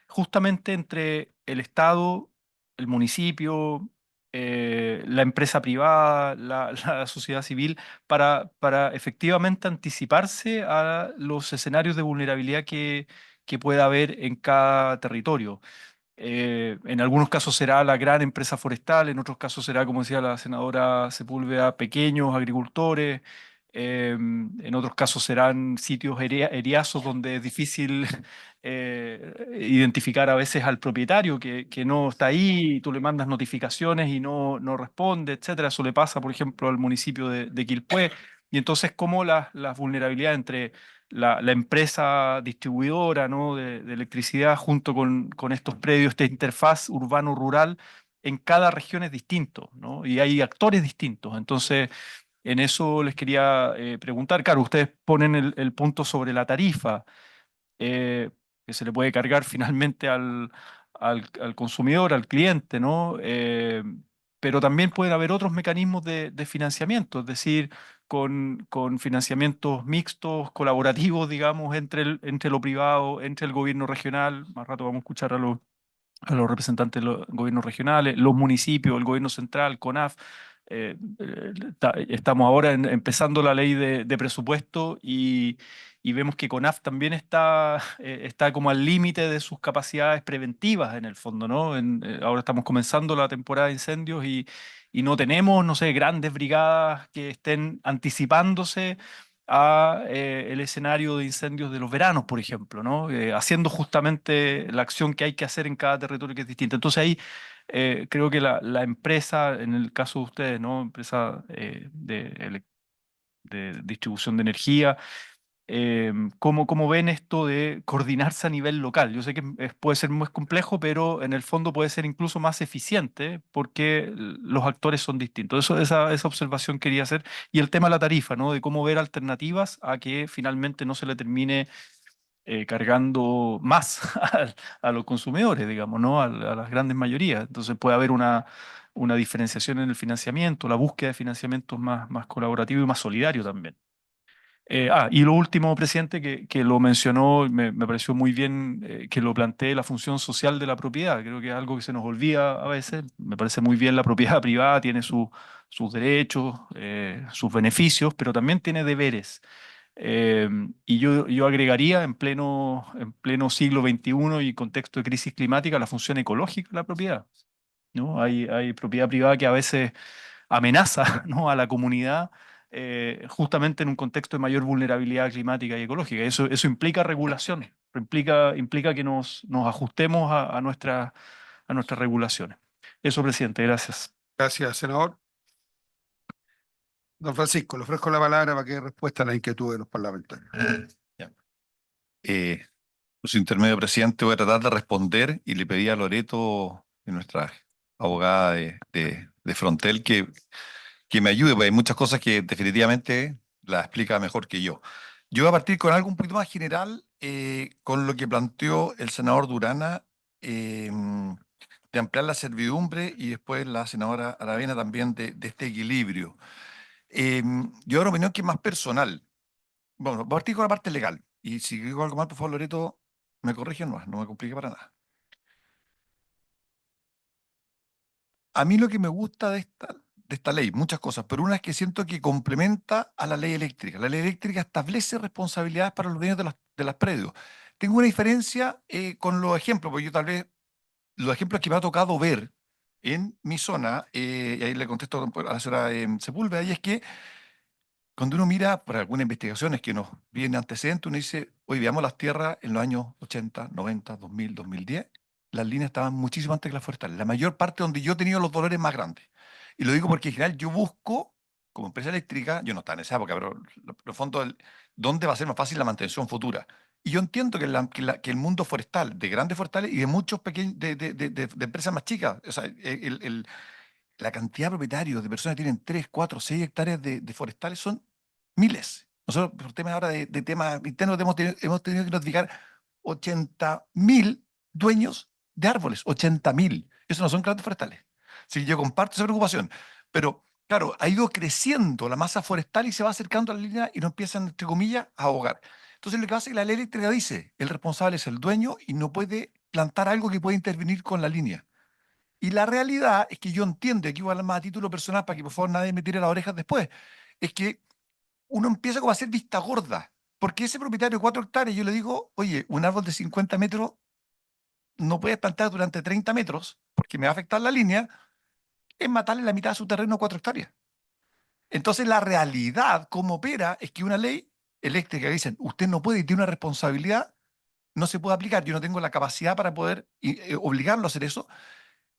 justamente entre el Estado, el municipio, la empresa privada, la sociedad civil, para efectivamente anticiparse a los escenarios de vulnerabilidad que pueda haber en cada territorio. En algunos casos será la gran empresa forestal, en otros casos será, como decía la senadora Sepúlveda, pequeños agricultores, en otros casos serán sitios eriazos donde es difícil identificar a veces al propietario que no está ahí, y tú le mandas notificaciones y no responde, etcétera. Eso le pasa, por ejemplo, al municipio de Quilpué. Y entonces, cómo las vulnerabilidades entre la empresa distribuidora, ¿no? de electricidad junto con estos predios, esta interfaz urbano-rural, en cada región es distinto, ¿no? Y hay actores distintos. Entonces, en eso les quería preguntar, claro, ustedes ponen el punto sobre la tarifa, que se le puede cargar finalmente al consumidor, al cliente, ¿no? Pero también pueden haber otros mecanismos de financiamiento, es decir, con financiamientos mixtos, colaborativos, digamos, entre lo privado, entre el gobierno regional. Más rato vamos a escuchar a los representantes de los gobiernos regionales, los municipios, el gobierno central, CONAF. estamos ahora empezando la ley de presupuesto y vemos que CONAF también está como al límite de sus capacidades preventivas en el fondo, ¿no? Ahora estamos comenzando la temporada de incendios y no tenemos, no sé, grandes brigadas que estén anticipándose a el escenario de incendios de los veranos, por ejemplo, ¿no? Haciendo justamente la acción que hay que hacer en cada territorio que es distinta. Entonces ahí creo que la empresa, en el caso de ustedes, ¿no? Empresa de distribución de energía, ¿cómo ven esto de coordinarse a nivel local? Yo sé que puede ser muy complejo, pero en el fondo puede ser incluso más eficiente porque los actores son distintos. Esa observación quería hacer. Y el tema de la tarifa, ¿no? De cómo ver alternativas a que finalmente no se le termine cargando más a los consumidores, digamos, ¿no? A las grandes mayorías. Entonces puede haber una diferenciación en el financiamiento, la búsqueda de financiamientos más colaborativo y más solidario también. Y lo último, presidente, que lo mencionó, me pareció muy bien que lo plantee la función social de la propiedad. Creo que es algo que se nos olvida a veces. Me parece muy bien la propiedad privada, tiene sus derechos, sus beneficios, pero también tiene deberes. Y yo agregaría en pleno siglo XXI y contexto de crisis climática la función ecológica de la propiedad, ¿no? Hay propiedad privada que a veces amenaza, ¿no? a la comunidad justamente en un contexto de mayor vulnerabilidad climática y ecológica. Eso implica regulaciones, implica que nos ajustemos a nuestras regulaciones. Eso, presidente, gracias. Gracias, senador. Don Francisco, le ofrezco la palabra para que dé respuesta a la inquietud de los parlamentarios. Ya. Su intermedio, presidente, voy a tratar de responder y le pedí a Loreto, nuestra abogada de Frontel, que me ayude, porque hay muchas cosas que definitivamente las explica mejor que yo. Yo voy a partir con algo un poquito más general, con lo que planteó el senador Durana, de ampliar la servidumbre y después la senadora Aravena también de este equilibrio. Yo hago una opinión que es más personal. Bueno, voy a partir con la parte legal. Y si digo algo mal, por favor, Loreto, me corrige, no me complique para nada. A mí lo que me gusta de esta ley, muchas cosas, pero una es que siento que complementa a la ley eléctrica. La ley eléctrica establece responsabilidades para los dueños de las predios. Tengo una diferencia con los ejemplos, porque yo tal vez los ejemplos que me ha tocado ver en mi zona, y ahí le contesto a la señora Sepúlveda, y es que cuando uno mira por algunas investigaciones que nos vienen antecedentes, uno dice, hoy veamos las tierras en los años 80, 90, 2000, 2010, las líneas estaban muchísimo antes que las forestales. La mayor parte donde yo he tenido los dolores más grandes. Y lo digo porque en general yo busco, como empresa eléctrica, yo no estaba en esa época, pero los fondos, ¿dónde va a ser más fácil la mantención futura? Y yo entiendo que el mundo forestal, de grandes forestales y de muchos pequeños, de empresas más chicas, o sea, la cantidad de propietarios, de personas que tienen 3, 4, 6 hectáreas de forestales son miles. Nosotros, por temas ahora de temas internos, hemos tenido que notificar 80.000 dueños de árboles, 80.000. Eso no son grandes forestales. Así que yo comparto esa preocupación. Pero, claro, ha ido creciendo la masa forestal y se va acercando a la línea y no empiezan, entre comillas, a ahogar. Entonces, lo que pasa es que la ley eléctrica dice, el responsable es el dueño y no puede plantar algo que pueda intervenir con la línea. Y la realidad es que yo entiendo, y aquí voy a hablar más a título personal para que por favor nadie me tire las orejas después, es que uno empieza como a hacer vista gorda. Porque ese propietario de 4 hectáreas, yo le digo, oye, un árbol de 50 metros no puedes plantar durante 30 metros porque me va a afectar la línea, es matarle la mitad de su terreno a 4 hectáreas. Entonces la realidad, como opera, es que una ley eléctrica que dicen, usted no puede y tiene una responsabilidad, no se puede aplicar. Yo no tengo la capacidad para poder obligarlo a hacer eso.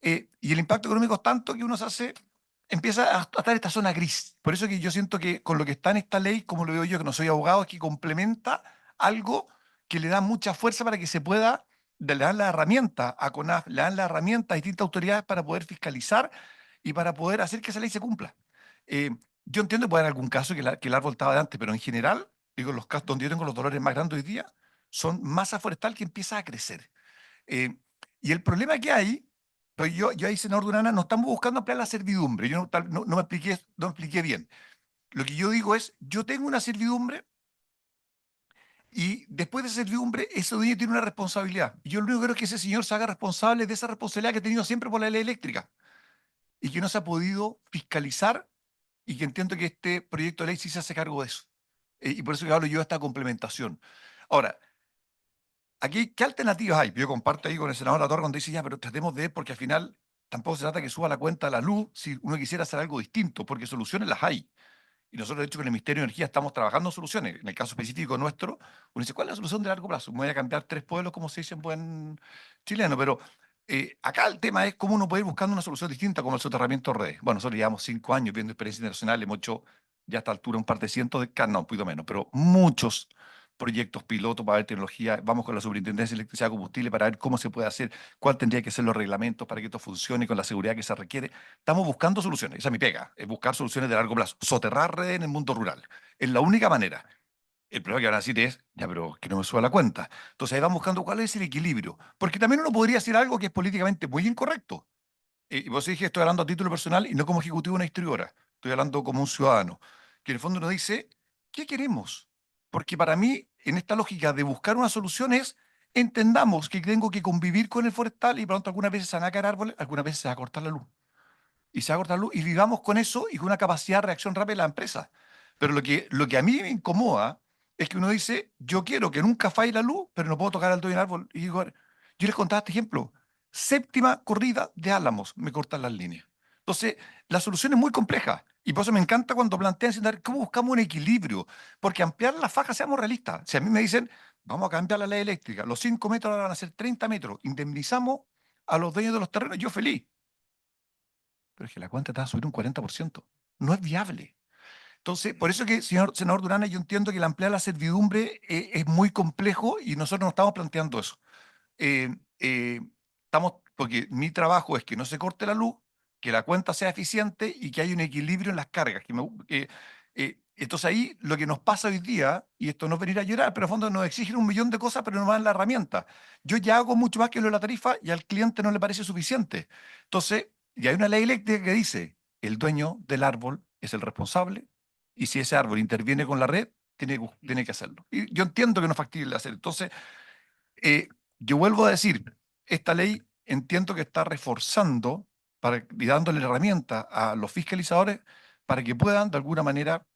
Y el impacto económico es tanto que uno empieza a estar en esta zona gris. Por eso que yo siento que con lo que está en esta ley, como lo veo yo, que no soy abogado, es que complementa algo que le da mucha fuerza para que se pueda, le dan la herramienta a CONAF, le dan la herramienta a distintas autoridades para poder fiscalizar y para poder hacer que esa ley se cumpla. Yo entiendo que puede haber algún caso que el árbol estaba de antes, pero en general, digo, los casos donde yo tengo los dolores más grandes hoy día, son masa forestal que empieza a crecer. Y el problema que hay, pues yo ahí, senador Durana, no estamos buscando ampliar la servidumbre. Yo no me expliqué bien. Lo que yo digo es, yo tengo una servidumbre y después de esa servidumbre, ese dueño tiene una responsabilidad. Y yo lo único que quiero es que ese señor se haga responsable de esa responsabilidad que ha tenido siempre por la ley eléctrica. y que no se ha podido fiscalizar y que entiendo que este proyecto de ley sí se hace cargo de eso. Y por eso que hablo yo de esta complementación. Ahora, aquí, ¿qué alternativas hay? Yo comparto ahí con el senador Latorre cuando dice, ya, pero tratemos de ver, porque al final tampoco se trata que suba la cuenta a la luz si uno quisiera hacer algo distinto, porque soluciones las hay. Y nosotros, de hecho, con el Ministerio de Energía estamos trabajando soluciones. En el caso específico nuestro, uno dice, ¿cuál es la solución de largo plazo? Me voy a cambiar 3 pueblos, como se dice en buen chileno, pero acá el tema es cómo uno puede ir buscando una solución distinta, como el soterramiento de redes. Bueno, nosotros llevamos 5 años viendo experiencia internacional, hemos hecho ya a esta altura un par de cientos de, no, un poquito menos, pero muchos proyectos pilotos para ver tecnología. Vamos con la Superintendencia de Electricidad y Combustible para ver cómo se puede hacer, cuál tendría que ser los reglamentos para que esto funcione con la seguridad que se requiere. Estamos buscando soluciones, esa es mi pega, es buscar soluciones de largo plazo, soterrar redes en el mundo rural. Es la única manera. El problema que van a decir es, ya, pero que no me suba la cuenta. Entonces ahí van buscando cuál es el equilibrio. Porque también uno podría decir algo que es políticamente muy incorrecto. Y vos dije, estoy hablando a título personal y no como ejecutivo de una distribuidora. Estoy hablando como un ciudadano. Que en el fondo nos dice, ¿qué queremos? Porque para mí, en esta lógica de buscar una solución es, entendamos que tengo que convivir con el forestal y pronto algunas veces se van a caer árboles, algunas veces se va a cortar la luz y se va a cortar la luz y vivamos con eso y con una capacidad de reacción rápida de la empresa. Pero lo que a mí me incomoda es que uno dice, yo quiero que nunca falle la luz, pero no puedo tocar al dueño del árbol. Y digo, yo les contaba este ejemplo. Séptima corrida de álamos, me cortan las líneas. Entonces, la solución es muy compleja. Y por eso me encanta cuando plantean cómo buscamos un equilibrio. Porque ampliar la faja, seamos realistas. Si a mí me dicen, vamos a cambiar la ley eléctrica, los 5 metros ahora van a ser 30 metros, indemnizamos a los dueños de los terrenos, yo feliz. Pero es que la cuenta te va a subir un 40%. No es viable. Entonces, por eso que, señor senador Durana, yo entiendo que el ampliar la servidumbre es muy complejo y nosotros no estamos planteando eso. Eh, eh, porque mi trabajo es que no se corte la luz, que la cuenta sea eficiente y que haya un equilibrio en las cargas. Entonces ahí lo que nos pasa hoy día, y esto no es venir a llorar, pero en el fondo nos exigen 1 millón de cosas, pero no me dan la herramienta. Yo ya hago mucho más que lo de la tarifa y al cliente no le parece suficiente. Entonces, y hay una ley eléctrica que dice, el dueño del árbol es el responsable y si ese árbol interviene con la red, tiene que hacerlo. Y yo entiendo que no es factible hacer. Entonces, eh, yo vuelvo a decir, esta ley entiendo que está reforzando y dándole herramientas a los fiscalizadores para que puedan, de alguna manera,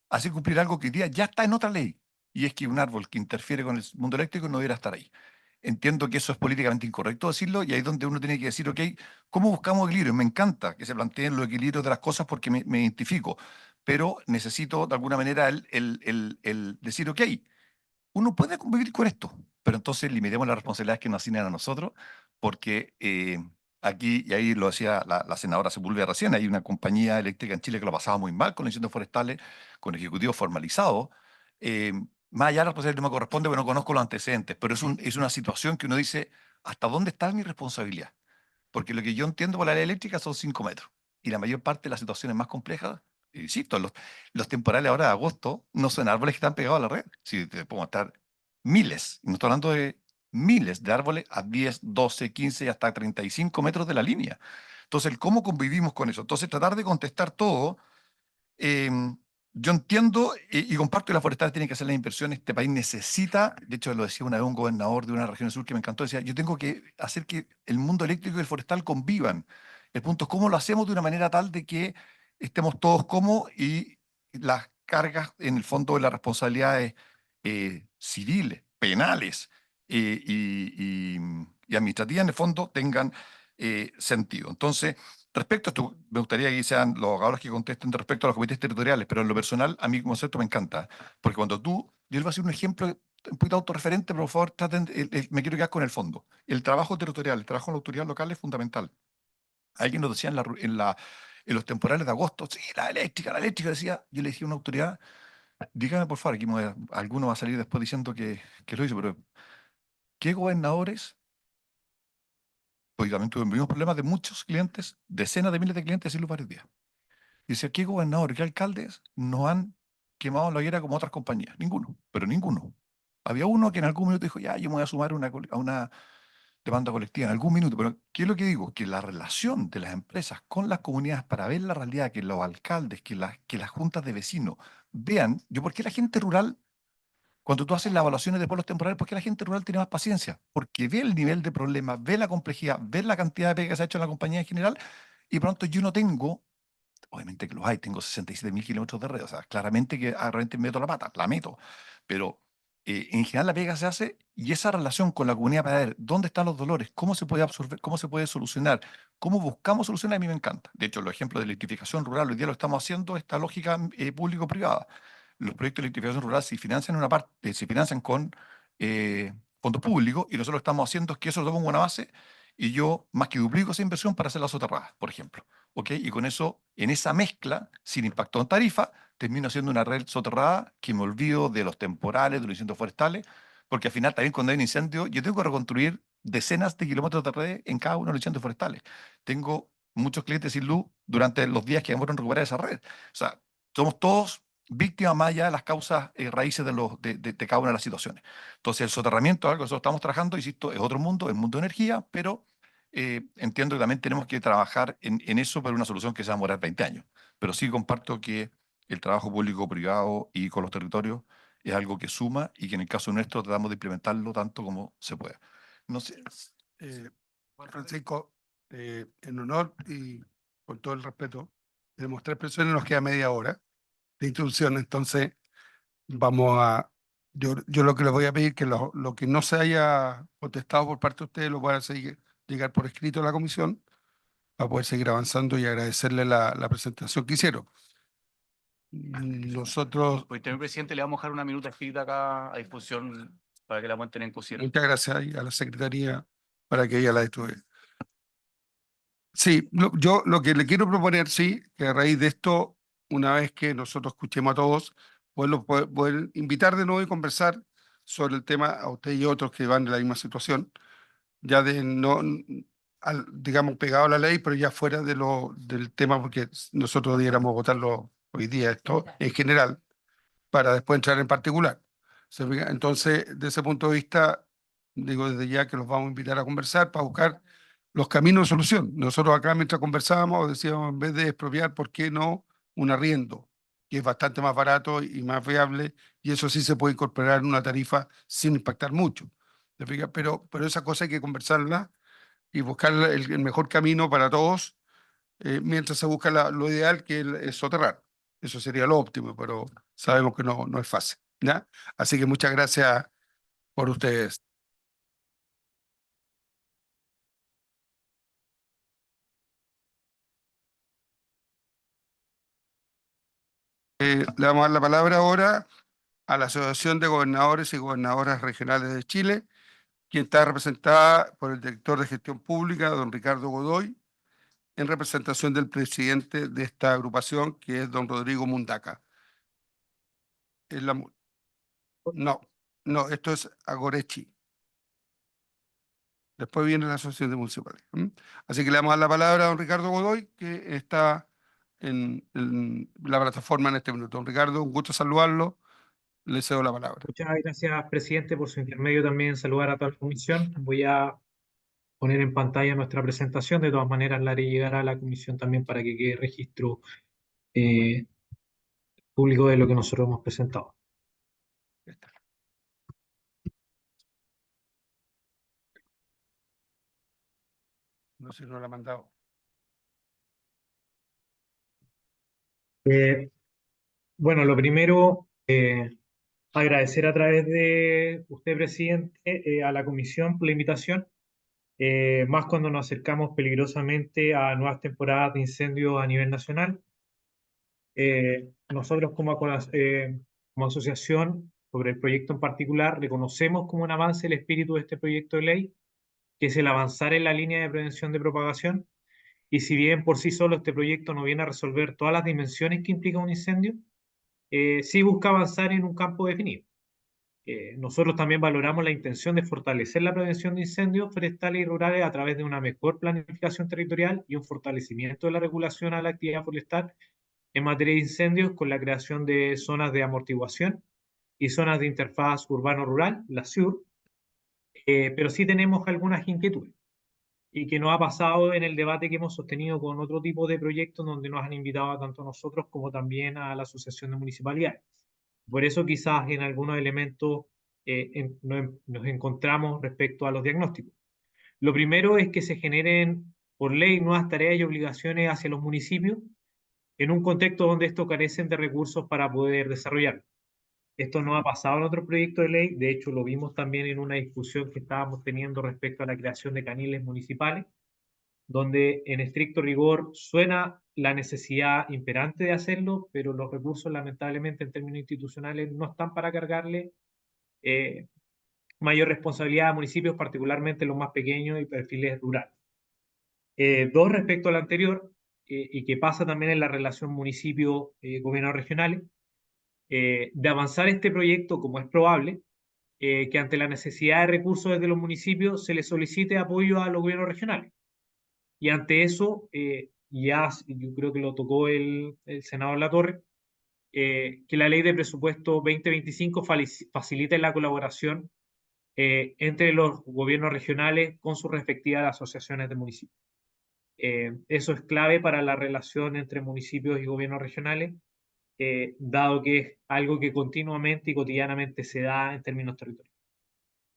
hacer cumplir algo que hoy día ya está en otra ley, y es que un árbol que interfiere con el mundo eléctrico no debería estar ahí. Entiendo que eso es políticamente incorrecto decirlo, y ahí es donde uno tiene que decir, ok, ¿cómo buscamos equilibrio? Me encanta que se planteen los equilibrios de las cosas porque me identifico, pero necesito de alguna manera el decir, ok, uno puede convivir con esto, pero entonces limitemos las responsabilidades que nos asignan a nosotros, porque aquí, y ahí lo decía la senadora Sepúlveda recién, hay una compañía eléctrica en Chile que lo pasaba muy mal con los incendios forestales, con ejecutivos formalizados. eh, Más allá de la responsabilidad que me corresponde, bueno, no conozco los antecedentes, pero es una situación que uno dice, ¿hasta dónde está mi responsabilidad? Porque lo que yo entiendo por la ley eléctrica son 5 metros. Y la mayor parte de las situaciones más complejas, insisto, los temporales ahora de agosto no son árboles que están pegados a la red. Si te puedo estar miles, y no estoy hablando de miles de árboles a 10, 12, 15 y hasta 35 metros de la línea. Entonces, el cómo convivimos con eso. Entonces, tratar de contestar todo. em, yo entiendo y comparto que la forestal tiene que hacer las inversiones. Este país necesita, de hecho lo decía una vez un gobernador de una región del sur que me encantó, decía, yo tengo que hacer que el mundo eléctrico y el forestal convivan. El punto es cómo lo hacemos de una manera tal de que estemos todos cómodos y las cargas, en el fondo, de las responsabilidades civiles, penales y administrativas, en el fondo, tengan sentido. Entonces, respecto a esto, me gustaría que sean los abogados que contesten respecto a los comités territoriales, pero en lo personal, a mí como concepto me encanta, porque cuando yo les voy a hacer un ejemplo un poquito autorreferente, pero por favor, me quiero quedar con el fondo. El trabajo territorial, el trabajo en la autoridad local es fundamental. Alguien nos decía en los temporales de agosto, sí, la eléctrica, decía, yo le dije a una autoridad, dígame por favor, alguno va a salir después diciendo que lo hizo, pero ¿qué gobernadores? Porque también tuvimos problemas de muchos clientes, decenas de miles de clientes en los varios días. Y decía, ¿qué gobernador, qué alcaldes no han quemado la hoguera como otras compañías? Ninguno, pero ninguno. Había uno que en algún minuto dijo, ya, yo me voy a sumar a una demanda colectiva en algún minuto, pero ¿qué es lo que digo? Que la relación de las empresas con las comunidades para ver la realidad, que los alcaldes, que las juntas de vecinos vean, ¿por qué la gente rural Cuando tú haces las evaluaciones de pueblos temporales, ¿por qué la gente rural tiene más paciencia? Porque ve el nivel de problema, ve la complejidad, ve la cantidad de pega que se ha hecho en la compañía en general, y pronto yo no tengo, obviamente que los hay, tengo 67.000 kilómetros de red, o sea, claramente que realmente meto la pata, la meto, pero en general la pega se hace y esa relación con la comunidad para ver dónde están los dolores, cómo se puede absorber, cómo se puede solucionar, cómo buscamos solucionar, a mí me encanta. De hecho, los ejemplos de electrificación rural, hoy día lo estamos haciendo, esta lógica público-privada. Los proyectos de electrificación rural se financian en una parte, se financian con fondos públicos y nosotros lo que estamos haciendo es que eso lo pongo una base y yo más que duplico esa inversión para hacer las soterradas, por ejemplo. ¿Ok? Y con eso, en esa mezcla, sin impacto en tarifa, termino haciendo una red soterrada que me olvido de los temporales, de los incendios forestales, porque al final también cuando hay un incendio, yo tengo que reconstruir decenas de kilómetros de red en cada uno de los incendios forestales. Tengo muchos clientes sin luz durante los días que demoran en recuperar esa red. O sea, somos todos víctimas más allá de las causas raíces de cada una de las situaciones. Entonces, el soterramiento es algo que nosotros estamos trabajando, insisto, es otro mundo, es mundo de energía, pero entiendo que también tenemos que trabajar en eso para una solución que se va a demorar 20 años. Pero sí comparto que el trabajo público-privado y con los territorios es algo que suma y que en el caso nuestro tratamos de implementarlo tanto como se pueda. No sé. Juan Francisco, en honor y con todo el respeto, tenemos 3 personas, nos queda media hora de introducción, entonces vamos a, yo lo que les voy a pedir que lo que no se haya contestado por parte de ustedes lo puedan seguir, llegar por escrito a la comisión para poder seguir avanzando y agradecerle la presentación que hicieron. Nosotros, Pues, señor presidente, le vamos a dejar una minuta escrita acá a disposición para que la puedan tener en consideración. muchas gracias ahí a la Secretaría para que ella la estudie. Sí, yo lo que le quiero proponer, sí, que a raíz de esto, una vez que nosotros escuchemos a todos, poder invitar de nuevo y conversar sobre el tema a usted y otros que van en la misma situación, ya de no, digamos, pegado a la ley, pero ya fuera del tema, porque nosotros debiéramos votarlo hoy día, esto en general, para después entrar en particular. ¿Se fija? Entonces, desde ese punto de vista, digo desde ya que los vamos a invitar a conversar para buscar los caminos de solución. Nosotros acá mientras conversábamos decíamos, en vez de expropiar, ¿por qué no un arriendo? Que es bastante más barato y más viable, y eso sí se puede incorporar en una tarifa sin impactar mucho. ¿Se fija? Pero esa cosa hay que conversarla y buscar el mejor camino para todos, mientras se busca lo ideal, que es soterrar. Eso sería lo óptimo, pero sabemos que no es fácil, ¿ya? Así que muchas gracias por ustedes. Le vamos a dar la palabra ahora a la Asociación de Gobernadores y Gobernadoras Regionales de Chile, quien está representada por el director de Gestión Pública, don Ricardo Godoy, en representación del presidente de esta agrupación, que es don Rodrigo Mundaca. Es no, no, esto es Agorechi. Después viene la Asociación de Municipales. Así que le vamos a dar la palabra a don Ricardo Godoy, que está en la plataforma en este minuto. Don Ricardo, un gusto saludarlo. Le cedo la palabra. Muchas gracias, presidente, por su intermedio también saludar a toda la comisión. Voy a poner en pantalla nuestra presentación. De todas maneras, la haré llegar a la comisión también para que quede registro eh, público de lo que nosotros hemos presentado. Ya está. No sé si no la ha mandado. Bueno, lo primero, agradecer a través de usted, presidente, a la comisión por la invitación, más cuando nos acercamos peligrosamente a nuevas temporadas de incendios a nivel nacional. Nosotros como asociación, sobre el proyecto en particular, reconocemos como un avance el espíritu de este proyecto de ley, que es el avanzar en la línea de prevención de propagación. Y si bien por sí solo este proyecto no viene a resolver todas las dimensiones que implica un incendio, sí busca avanzar en un campo definido. Nosotros también valoramos la intención de fortalecer la prevención de incendios forestales y rurales a través de una mejor planificación territorial y un fortalecimiento de la regulación a la actividad forestal en materia de incendios con la creación de zonas de amortiguación y zonas de interfaz urbano-rural, la SUR, pero sí tenemos algunas inquietudes y que nos ha pasado en el debate que hemos sostenido con otro tipo de proyectos donde nos han invitado tanto a nosotros como también a la Asociación de Municipalidades. Por eso quizás en algunos elementos nos encontramos respecto a los diagnósticos. Lo primero es que se generen por ley nuevas tareas y obligaciones hacia los municipios en un contexto donde estos carecen de recursos para poder desarrollar. Esto no ha pasado en otro proyecto de ley, de hecho lo vimos también en una discusión que estábamos teniendo respecto a la creación de caniles municipales, donde en estricto rigor suena la necesidad imperante de hacerlo, pero los recursos lamentablemente en términos institucionales no están para cargarle mayor responsabilidad a municipios, particularmente los más pequeños y perfiles rurales. Dos, respecto al anterior, y que pasa también en la relación municipio-gobiernos regionales, de avanzar este proyecto como es probable, que ante la necesidad de recursos desde los municipios se les solicite apoyo a los gobiernos regionales. Y ante eso, yo creo que lo tocó el senador Latorre, que la ley de presupuesto 2025 facilite la colaboración entre los gobiernos regionales con sus respectivas asociaciones de municipios. Eso es clave para la relación entre municipios y gobiernos regionales, dado que es algo que continuamente y cotidianamente se da en términos territoriales.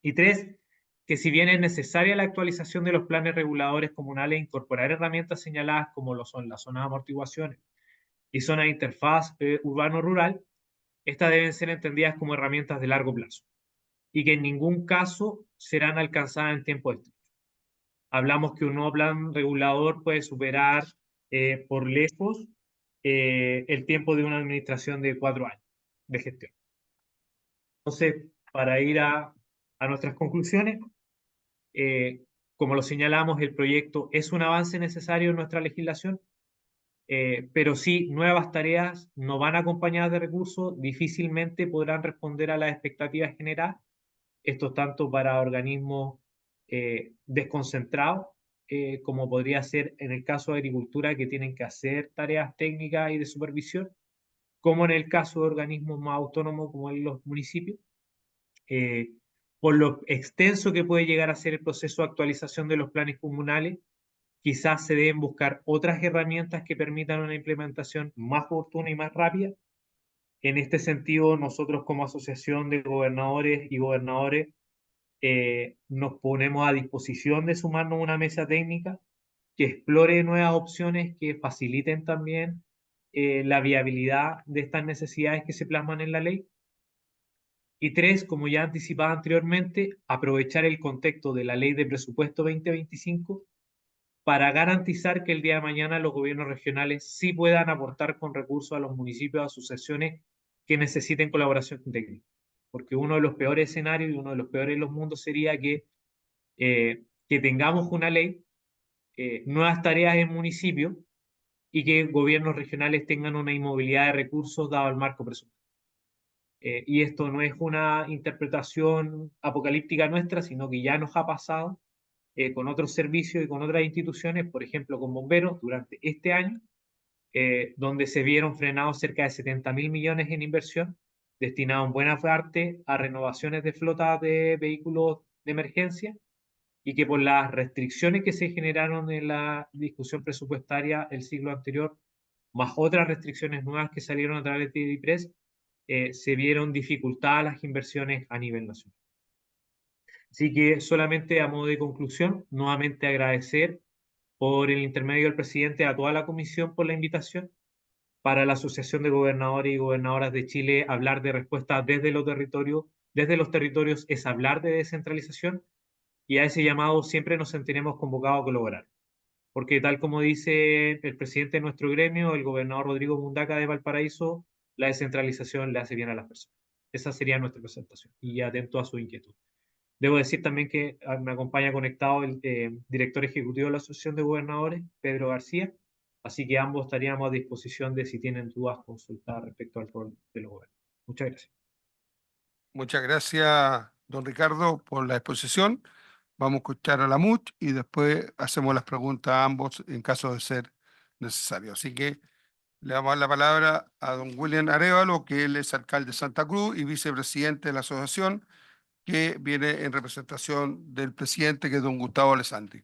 Y tres, que si bien es necesaria la actualización de los planes reguladores comunales, incorporar herramientas señaladas como lo son las zonas de amortiguaciones y zonas de interfaz urbano-rural, estas deben ser entendidas como herramientas de largo plazo y que en ningún caso serán alcanzadas en tiempo estrecho. Hablamos que un nuevo plan regulador puede superar por lejos el tiempo de una administración de 4 años de gestión. Entonces, para ir a nuestras conclusiones, como lo señalamos, el proyecto es un avance necesario en nuestra legislación, pero si nuevas tareas no van acompañadas de recursos, difícilmente podrán responder a las expectativas generadas. Esto tanto para organismos desconcentrados, como podría ser en el caso de agricultura, que tienen que hacer tareas técnicas y de supervisión, como en el caso de organismos más autónomos como en los municipios, por lo extenso que puede llegar a ser el proceso de actualización de los planes comunales. Quizás se deben buscar otras herramientas que permitan una implementación más oportuna y más rápida. En este sentido, nosotros como Asociación de Gobernadores y Gobernadores nos ponemos a disposición de sumarnos a una mesa técnica que explore nuevas opciones que faciliten también la viabilidad de estas necesidades que se plasman en la ley. Y tres, como ya anticipaba anteriormente, aprovechar el contexto de la Ley de Presupuesto 2025 para garantizar que el día de mañana los gobiernos regionales sí puedan aportar con recursos a los municipios, a asociaciones que necesiten colaboración técnica. Porque uno de los peores escenarios y uno de los peores de los mundos sería que tengamos una ley, nuevas tareas en municipios y que gobiernos regionales tengan una inmovilidad de recursos dado el marco presupuestario. Y esto no es una interpretación apocalíptica nuestra, sino que ya nos ha pasado con otros servicios y con otras instituciones, por ejemplo con bomberos durante este año, donde se vieron frenados cerca de 70.000 millones en inversión, destinados en buena parte a renovaciones de flotas de vehículos de emergencia, y que por las restricciones que se generaron en la discusión presupuestaria el siglo anterior, más otras restricciones nuevas que salieron a través de DIPRES, se vieron dificultadas las inversiones a nivel nacional. Así que solamente a modo de conclusión, nuevamente agradecer por el intermedio del presidente a toda la comisión por la invitación. Para la Asociación de Gobernadores y Gobernadoras de Chile, hablar de respuesta desde los territorios es hablar de descentralización, y a ese llamado siempre nos sentiremos convocados a colaborar. Porque tal como dice el presidente de nuestro gremio, el gobernador Rodrigo Mundaca de Valparaíso, la descentralización le hace bien a las personas. Esa sería nuestra presentación y atento a su inquietud. Debo decir también que me acompaña conectado el director ejecutivo de la Asociación de Gobernadores, Pedro García, así que ambos estaríamos a disposición de, si tienen dudas, consultar respecto al rol de los gobernadores. Muchas gracias. Muchas gracias, don Ricardo, por la exposición. Vamos a escuchar a la MUT y después hacemos las preguntas a ambos en caso de ser necesario. Así que le damos la palabra a don William Arévalo, que él es alcalde de Santa Cruz y vicepresidente de la asociación, que viene en representación del presidente, que es don Gustavo Alessandri.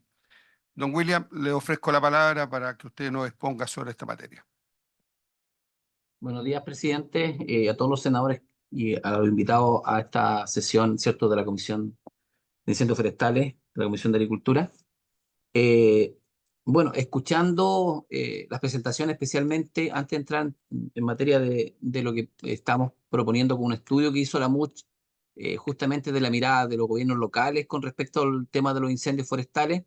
Don William, le ofrezco la palabra para que usted nos exponga sobre esta materia. Buenos días, presidente, a todos los senadores y a los invitados a esta sesión, ¿cierto?, de la Comisión de Incendios Forestales, de la Comisión de Agricultura. Eh, bueno, escuchando las presentaciones, especialmente antes de entrar en materia de lo que estamos proponiendo con un estudio que hizo la MUCH, justamente de la mirada de los gobiernos locales con respecto al tema de los incendios forestales,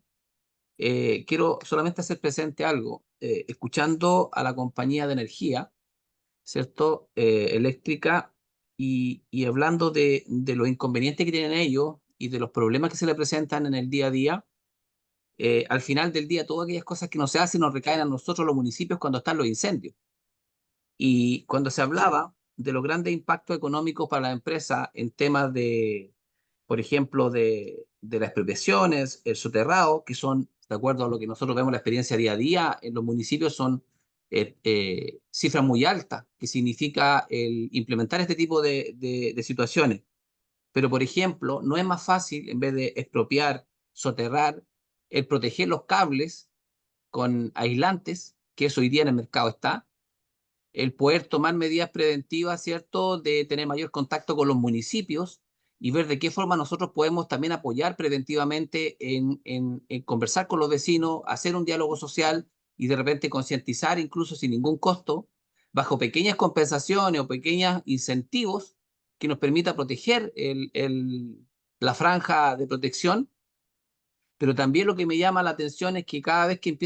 quiero solamente hacer presente algo. Escuchando a la compañía de energía, ¿cierto? Eléctrica y hablando de los inconvenientes que tienen ellos y de los problemas que se le presentan en el día a día, al final del día, todas aquellas cosas que no se hacen nos recaen a nosotros los municipios cuando están los incendios. Y cuando se hablaba de los grandes impactos económicos para la empresa en temas de, por ejemplo, de las expropiaciones, el soterrado, que son, de acuerdo a lo que nosotros vemos la experiencia día a día, en los municipios son cifras muy altas, que significa el implementar este tipo de situaciones. Pero, por ejemplo, no es más fácil, en vez de expropiar, soterrar, el proteger los cables con aislantes, que eso hoy día en el mercado está, el poder tomar medidas preventivas, ¿cierto?, de tener mayor contacto con los municipios y ver de qué forma nosotros podemos también apoyar preventivamente en conversar con los vecinos, hacer un diálogo social y de repente concientizar incluso sin ningún costo, bajo pequeñas compensaciones o pequeños incentivos que nos permita proteger la franja de protección. Pero también lo que me llama la atención es que cada vez que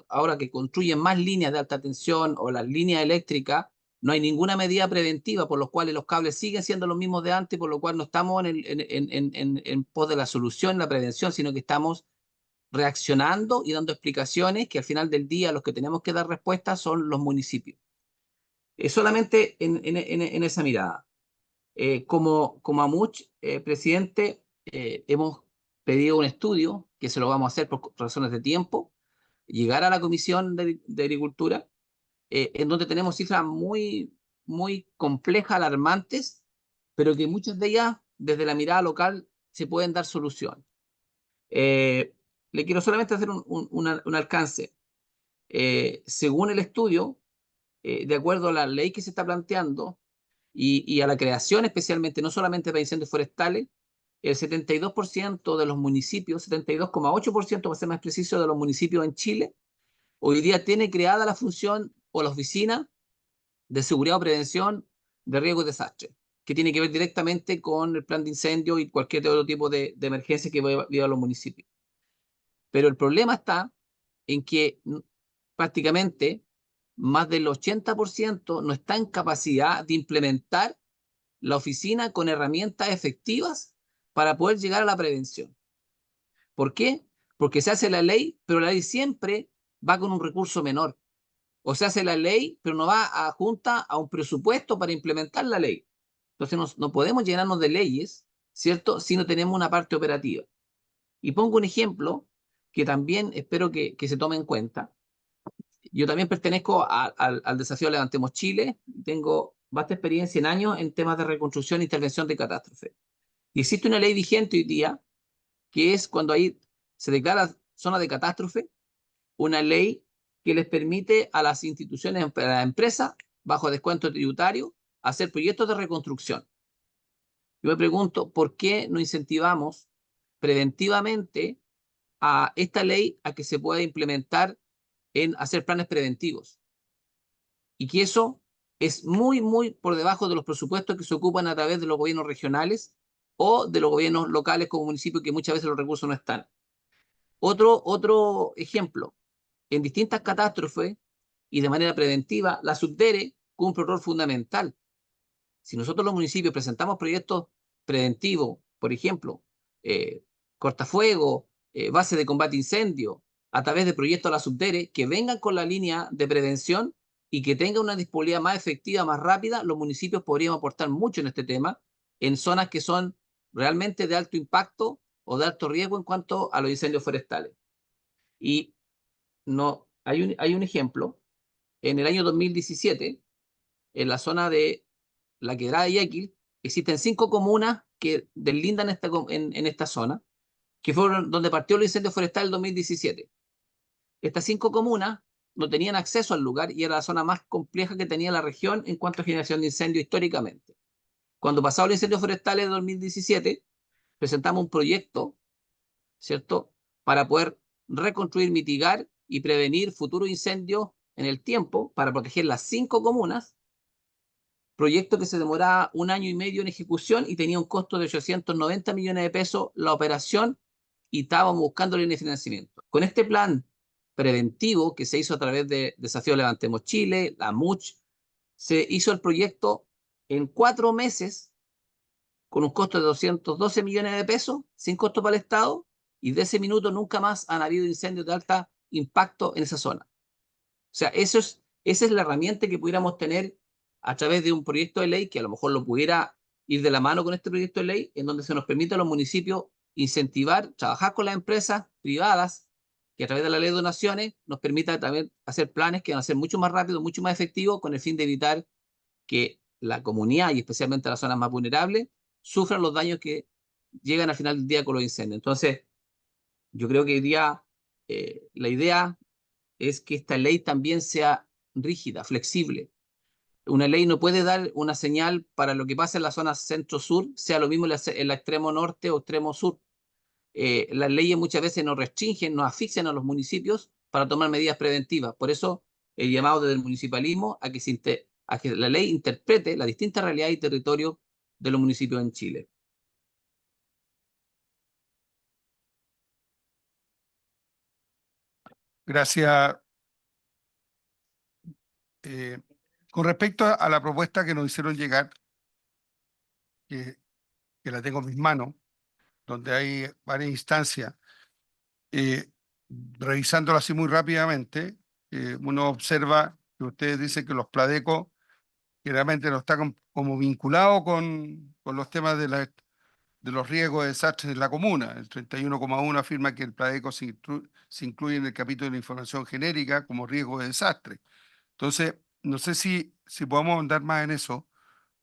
ahora que construyen más líneas de alta tensión o las líneas eléctricas, no hay ninguna medida preventiva, por lo cual los cables siguen siendo los mismos de antes, por lo cual no estamos en pos de la solución, la prevención, sino que estamos reaccionando y dando explicaciones que al final del día los que tenemos que dar respuestas son los municipios. Solamente en esa mirada. Como AMUCH, presidente, hemos pedido un estudio que se lo vamos a hacer por razones de tiempo, llegar a la Comisión de Agricultura, en donde tenemos cifras muy complejas, alarmantes, pero que muchas de ellas, desde la mirada local, se pueden dar solución. Le quiero solamente hacer un alcance. Según el estudio, de acuerdo a la ley que se está planteando, y a la creación especialmente, no solamente para incendios forestales, el 72% de los municipios, 72,8% para ser más preciso, de los municipios en Chile, hoy día tiene creada la función o la oficina de seguridad o prevención de riesgos y desastres, que tiene que ver directamente con el plan de incendio y cualquier otro tipo de emergencia que viva los municipios. Pero el problema está en que prácticamente más del 80% no está en capacidad de implementar la oficina con herramientas efectivas para poder llegar a la prevención. ¿Por qué? Porque se hace la ley, pero la ley siempre va con un recurso menor. O se hace la ley, pero no va junta a un presupuesto para implementar la ley. Entonces no podemos llenarnos de leyes, ¿cierto?, si no tenemos una parte operativa. Y pongo un ejemplo que también espero que se tome en cuenta. Yo también pertenezco al desafío Levantemos Chile. Tengo vasta experiencia en años en temas de reconstrucción e intervención de catástrofe. Y existe una ley vigente hoy día, que es cuando ahí se declara zona de catástrofe, una ley que les permite a las instituciones, a las empresas, bajo descuento tributario, hacer proyectos de reconstrucción. Yo me pregunto, ¿por qué no incentivamos preventivamente a esta ley a que se pueda implementar en hacer planes preventivos? Y que eso es muy por debajo de los presupuestos que se ocupan a través de los gobiernos regionales o de los gobiernos locales como municipios, que muchas veces los recursos no están. Otro ejemplo, en distintas catástrofes y de manera preventiva, la Subdere cumple un rol fundamental. Si nosotros los municipios presentamos proyectos preventivos, por ejemplo, cortafuego, base de combate a incendio, a través de proyectos de la Subdere, que vengan con la línea de prevención y que tengan una disponibilidad más efectiva, más rápida, los municipios podrían aportar mucho en este tema, en zonas que son realmente de alto impacto o de alto riesgo en cuanto a los incendios forestales. Y no, hay un ejemplo. En el año 2017, en la zona de la Quebrada de Yaquil, existen 5 comunas que deslindan en esta zona, que fueron donde partió el incendio forestal en 2017. Estas 5 comunas no tenían acceso al lugar y era la zona más compleja que tenía la región en cuanto a generación de incendio históricamente. Cuando pasaron los incendios forestales de 2017, presentamos un proyecto, ¿cierto?, para poder reconstruir, mitigar y prevenir futuros incendios en el tiempo para proteger las 5 comunas, proyecto que se demoraba 1 año y medio en ejecución y tenía un costo de 890 millones de pesos la operación y estábamos buscando líneas de financiamiento. Con este plan preventivo que se hizo a través de Desafío Levantemos Chile, la MUCH, se hizo el proyecto en 4 meses con un costo de 212 millones de pesos, sin costo para el Estado, y de ese minuto nunca más han habido incendios de alto impacto en esa zona. O sea, esa es la herramienta que pudiéramos tener a través de un proyecto de ley que a lo mejor lo pudiera ir de la mano con este proyecto de ley, en donde se nos permite a los municipios incentivar, trabajar con las empresas privadas, que a través de la ley de donaciones nos permita también hacer planes que van a ser mucho más rápidos, mucho más efectivos, con el fin de evitar que la comunidad y especialmente las zonas más vulnerables sufran los daños que llegan al final del día con los incendios. Entonces, yo creo que hoy día la idea es que esta ley también sea rígida, flexible. Una ley no puede dar una señal para lo que pasa en la zona centro-sur, sea lo mismo en la extremo norte o extremo sur. Las leyes muchas veces nos restringen, nos asfixian a los municipios para tomar medidas preventivas. Por eso, el llamado desde el municipalismo a que la ley interprete las distintas realidades y territorios de los municipios en Chile. Gracias. Con respecto a la propuesta que nos hicieron llegar, que, que la tengo en mis manos, donde hay varias instancias, eh, revisándola así muy rápidamente, uno observa que ustedes dicen que los Pladecos generalmente no están como vinculados con los temas de los riesgos de desastres en la comuna. El 31,1 afirma que el Pladeco se incluye en el capítulo de la información genérica como riesgo de desastre. Entonces, no sé si podemos andar más en eso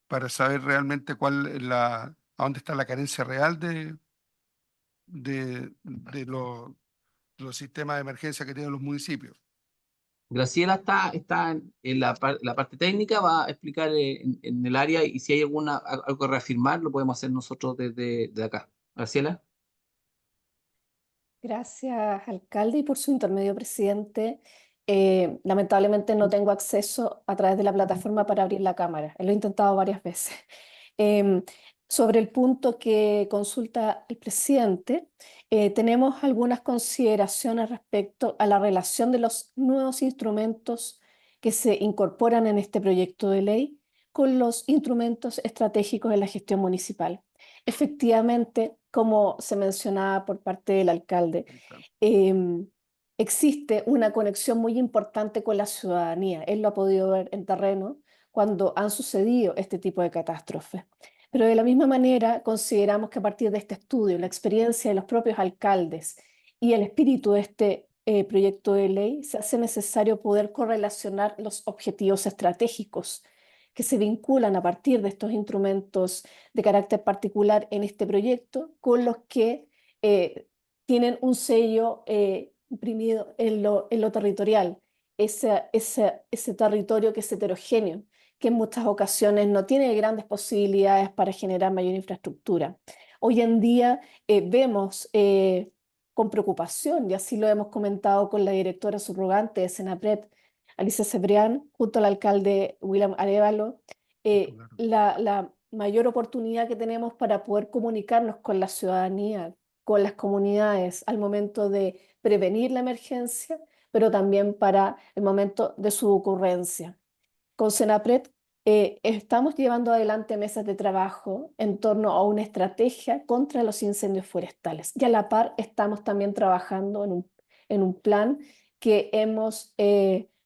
para saber realmente cuál es a dónde está la carencia real de los sistemas de emergencia que tienen los municipios. Graciela está en la parte técnica, va a explicar en el área y si hay algo que reafirmar, lo podemos hacer nosotros desde acá. Graciela. Gracias, alcalde, y por su intermedio, presidente. Lamentablemente no tengo acceso a través de la plataforma para abrir la cámara. Lo he intentado varias veces. Em, Sobre el punto que consulta el presidente, tenemos algunas consideraciones respecto a la relación de los nuevos instrumentos que se incorporan en este proyecto de ley con los instrumentos estratégicos de la gestión municipal. Efectivamente, como se mencionaba por parte del alcalde, existe una conexión muy importante con la ciudadanía. Él lo ha podido ver en terreno cuando han sucedido este tipo de catástrofes. Pero de la misma manera, consideramos que a partir de este estudio, la experiencia de los propios alcaldes y el espíritu de este proyecto de ley, se hace necesario poder correlacionar los objetivos estratégicos que se vinculan a partir de estos instrumentos de carácter particular en este proyecto con los que tienen un sello imprimido en lo territorial, ese territorio que es heterogéneo, que en muchas ocasiones no tiene grandes posibilidades para generar mayor infraestructura. Hoy en día vemos con preocupación, y así lo hemos comentado con la directora subrogante de Senapred, Alicia Cebrián, junto al alcalde William Arévalo, la mayor oportunidad que tenemos para poder comunicarnos con la ciudadanía, con las comunidades al momento de prevenir la emergencia, pero también para el momento de su ocurrencia. Con Senapred estamos llevando adelante mesas de trabajo en torno a una estrategia contra los incendios forestales. Y a la par estamos también trabajando en un plan que hemos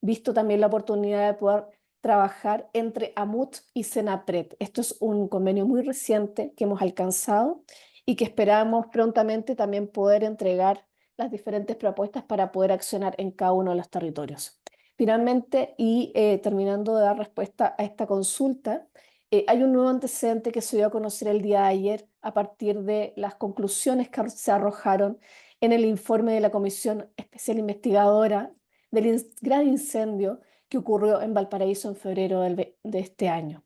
visto también la oportunidad de poder trabajar entre AMUT y Senapred. Esto es un convenio muy reciente que hemos alcanzado y que esperamos prontamente también poder entregar las diferentes propuestas para poder accionar en cada uno de los territorios. Finalmente, y terminando de dar respuesta a esta consulta, hay un nuevo antecedente que se dio a conocer el día de ayer a partir de las conclusiones que se arrojaron en el informe de la Comisión Especial Investigadora del gran incendio que ocurrió en Valparaíso en febrero de este año.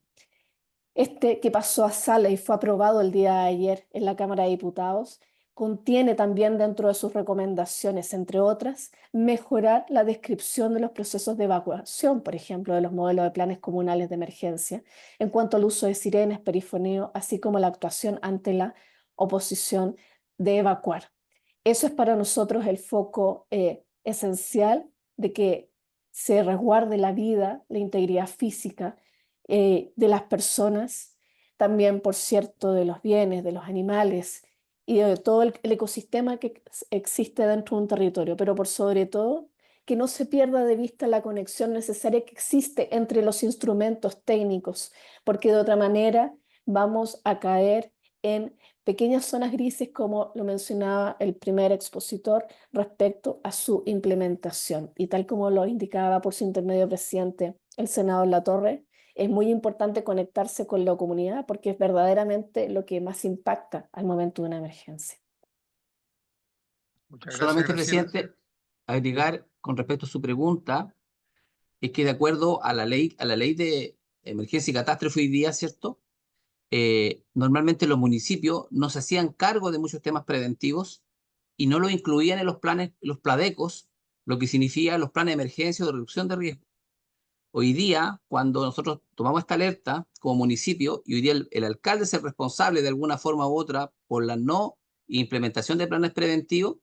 Este que pasó a sala y fue aprobado el día de ayer en la Cámara de Diputados, contiene también dentro de sus recomendaciones, entre otras, mejorar la descripción de los procesos de evacuación, por ejemplo, de los modelos de planes comunales de emergencia, en cuanto al uso de sirenas, perifoneo, así como la actuación ante la oposición de evacuar. Eso es para nosotros el foco esencial de que se resguarde la vida, la integridad física de las personas, también, por cierto, de los bienes, de los animales y de todo el ecosistema que existe dentro de un territorio, pero por sobre todo que no se pierda de vista la conexión necesaria que existe entre los instrumentos técnicos, porque de otra manera vamos a caer en pequeñas zonas grises, como lo mencionaba el primer expositor, respecto a su implementación. Y tal como lo indicaba por su intermedio presidente el senador Latorre, es muy importante conectarse con la comunidad porque es verdaderamente lo que más impacta al momento de una emergencia. Muchas gracias, Solamente, Graciela. presidente, agregar con respecto a su pregunta, es que de acuerdo a la ley de emergencia y catástrofe hoy día, ¿cierto? Normalmente los municipios no se hacían cargo de muchos temas preventivos y no los incluían en los planes, los PLADECOS, lo que significa los planes de emergencia o de reducción de riesgo. Hoy día, cuando nosotros tomamos esta alerta como municipio, y hoy día el alcalde es el responsable de alguna forma u otra por la no implementación de planes preventivos,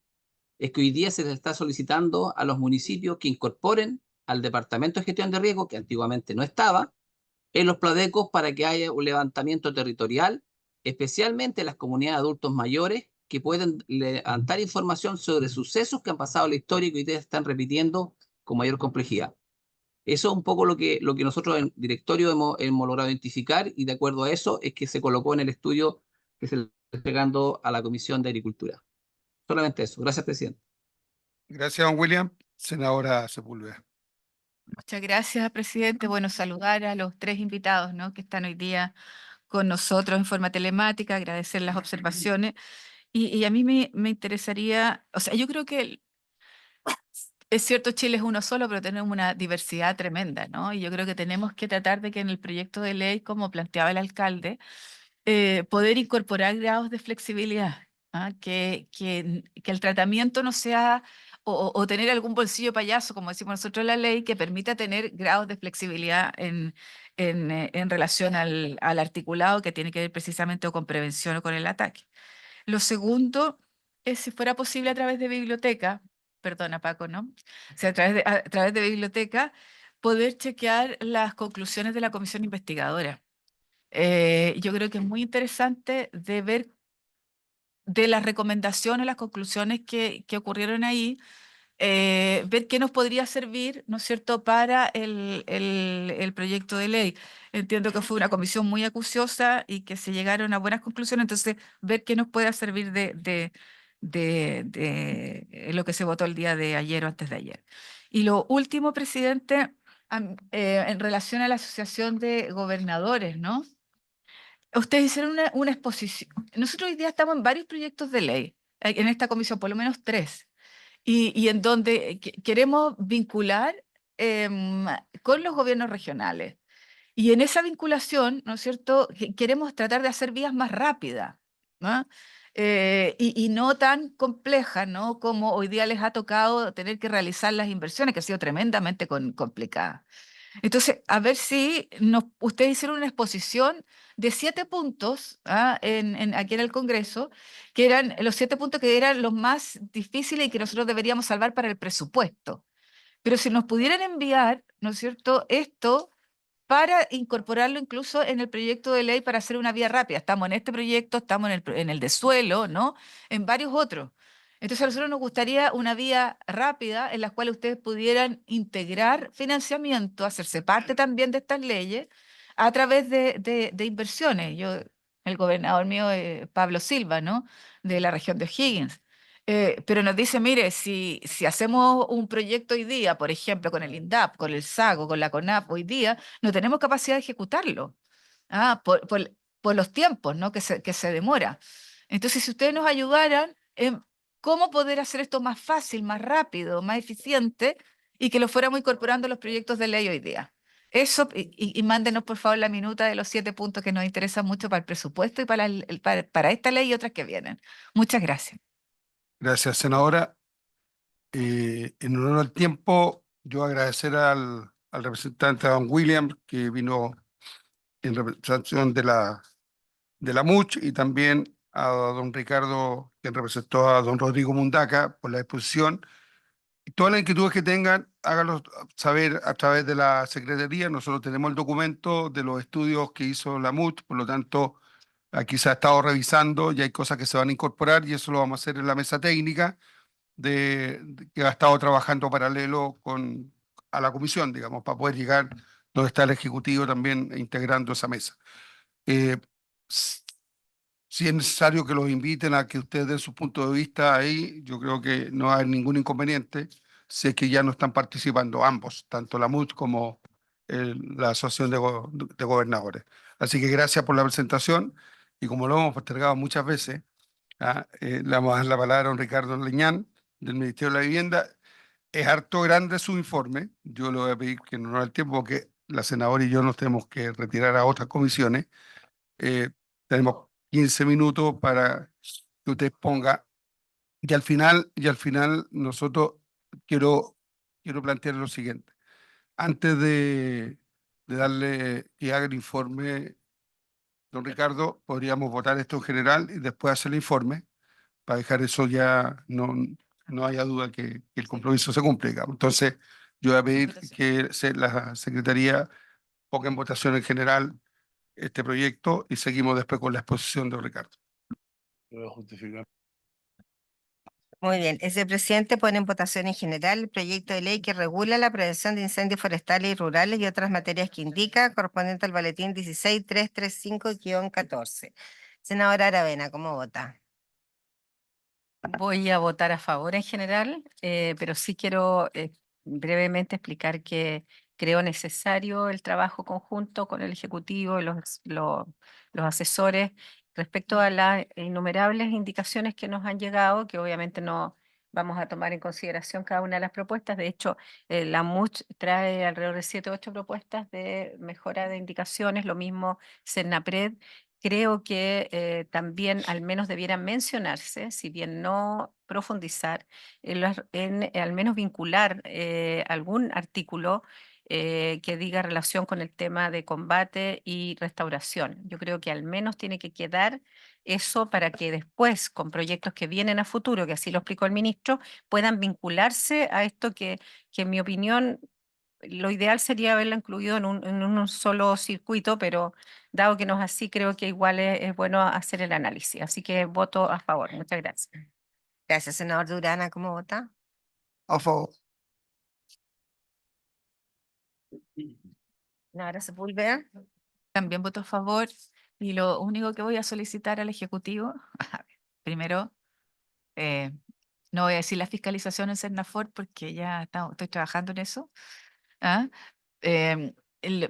es que hoy día se les está solicitando a los municipios que incorporen al Departamento de Gestión de Riesgo, que antiguamente no estaba, en los PLADECOS para que haya un levantamiento territorial, especialmente en las comunidades de adultos mayores, que pueden levantar información sobre sucesos que han pasado en la historia y que hoy día están repitiendo con mayor complejidad. Eso es un poco lo que nosotros en directorio hemos logrado identificar, y de acuerdo a eso es que se colocó en el estudio que se le está entregando a la Comisión de Agricultura. Solamente eso. Gracias, presidente. Gracias, don William. Senadora Sepúlveda. Muchas gracias, presidente. Bueno, saludar a los tres invitados, ¿no?, que están hoy día con nosotros en forma telemática, agradecer las observaciones. Y a mí me interesaría, o sea, yo creo que es cierto, Chile es uno solo, pero tenemos una diversidad tremenda, ¿no? Y yo creo que tenemos que tratar de que en el proyecto de ley, como planteaba el alcalde, poder incorporar grados de flexibilidad, ¿ah? Que el tratamiento no sea, o tener algún bolsillo payaso, como decimos nosotros en la ley, que permita tener grados de flexibilidad en relación al articulado que tiene que ver precisamente o con prevención o con el ataque. Lo segundo es si fuera posible a través de biblioteca, perdona Paco, ¿no? O sea, a través de biblioteca, poder chequear las conclusiones de la comisión investigadora. Yo creo que es muy interesante de ver de las recomendaciones, las conclusiones que ocurrieron ahí, ver qué nos podría servir, ¿no es cierto?, para el proyecto de ley. Entiendo que fue una comisión muy acuciosa y que se llegaron a buenas conclusiones, entonces ver qué nos pueda servir de lo que se votó el día de ayer o antes de ayer. Y lo último, presidente, en relación a la Asociación de Gobernadores, ¿no? Ustedes hicieron una exposición. Nosotros hoy día estamos en varios proyectos de ley, en esta comisión, por lo menos 3, y en donde queremos vincular con los gobiernos regionales. Y en esa vinculación, ¿no es cierto?, queremos tratar de hacer vías más rápidas, ¿no? Y no tan complejas, ¿no?, como hoy día les ha tocado tener que realizar las inversiones, que ha sido tremendamente complicadas. Entonces, a ver si ustedes hicieron una exposición de 7 puntos, ¿ah?, aquí en el Congreso, que eran los 7 puntos que eran los más difíciles y que nosotros deberíamos salvar para el presupuesto. Pero si nos pudieran enviar, ¿no es cierto?, esto para incorporarlo incluso en el proyecto de ley para hacer una vía rápida. Estamos en este proyecto, estamos en el de suelo, ¿no?, en varios otros. Entonces a nosotros nos gustaría una vía rápida en la cual ustedes pudieran integrar financiamiento, hacerse parte también de estas leyes a través de inversiones. El gobernador mío, Pablo Silva, ¿no?, de la región de O'Higgins. Pero nos dice, mire, si hacemos un proyecto hoy día, por ejemplo, con el INDAP, con el SAGO, con la CONAP, hoy día no tenemos capacidad de ejecutarlo, por los tiempos, ¿no?, que se demora. Entonces, si ustedes nos ayudaran en cómo poder hacer esto más fácil, más rápido, más eficiente, y que lo fuéramos incorporando a los proyectos de ley hoy día. Eso, y mándenos por favor la minuta de los 7 puntos que nos interesan mucho para el presupuesto y para esta ley y otras que vienen. Muchas gracias. Gracias, senadora. En honor al tiempo, yo agradecer al representante Don William, que vino en representación de la MUCH, y también a don Ricardo, quien representó a don Rodrigo Mundaca, por la exposición. Y todas las inquietudes que tengan, háganlo saber a través de la Secretaría. Nosotros tenemos el documento de los estudios que hizo la MUCH, por lo tanto, aquí se ha estado revisando y hay cosas que se van a incorporar, y eso lo vamos a hacer en la mesa técnica que ha estado trabajando paralelo a la comisión, digamos, para poder llegar donde está el Ejecutivo también integrando esa mesa. Eh, s- si es necesario que los inviten a que ustedes den su punto de vista ahí, yo creo que no hay ningún inconveniente, si es que ya no están participando ambos, tanto la MUT como la Asociación de Gobernadores. Así que gracias por la presentación, y como lo hemos postergado muchas veces, le vamos a dar la palabra a don Ricardo Leñán, del Ministerio de la Vivienda. Es harto grande su informe. Yo le voy a pedir que no nos da el tiempo, porque la senadora y yo nos tenemos que retirar a otras comisiones. Eh, Tenemos 15 minutos para que usted ponga. Y al final nosotros quiero plantear lo siguiente. Antes de darle que haga el informe, don Ricardo, podríamos votar esto en general y después hacer el informe, para dejar eso ya, no haya duda que el compromiso se cumple, digamos. Entonces, yo voy a pedir que la Secretaría ponga en votación en general este proyecto, y seguimos después con la exposición de Ricardo. Voy a justificar. Muy bien, ese presidente pone en votación en general el proyecto de ley que regula la prevención de incendios forestales y rurales y otras materias que indica, correspondiente al boletín 16335-14. Senadora Aravena, ¿cómo vota? Voy a votar a favor en general, pero sí quiero brevemente explicar que creo necesario el trabajo conjunto con el Ejecutivo y los asesores respecto a las innumerables indicaciones que nos han llegado, que obviamente no vamos a tomar en consideración cada una de las propuestas. De hecho, la MUCH trae alrededor de 7 o 8 propuestas de mejora de indicaciones, lo mismo Cernapred. Creo que también al menos debieran mencionarse, si bien no profundizar, al menos vincular algún artículo que diga relación con el tema de combate y restauración. Yo creo que al menos tiene que quedar eso para que después, con proyectos que vienen a futuro, que así lo explicó el ministro, puedan vincularse a esto que en mi opinión lo ideal sería haberlo incluido en un solo circuito, pero dado que no es así, creo que igual es bueno hacer el análisis. Así que voto a favor. Muchas gracias. Gracias, senador Durana, ¿cómo vota? A favor. Senadora Sepúlveda. También voto a favor y lo único que voy a solicitar al Ejecutivo, a ver, primero, eh, no voy a decir la fiscalización en Cernafor porque ya estoy trabajando en eso, ¿ah? Em,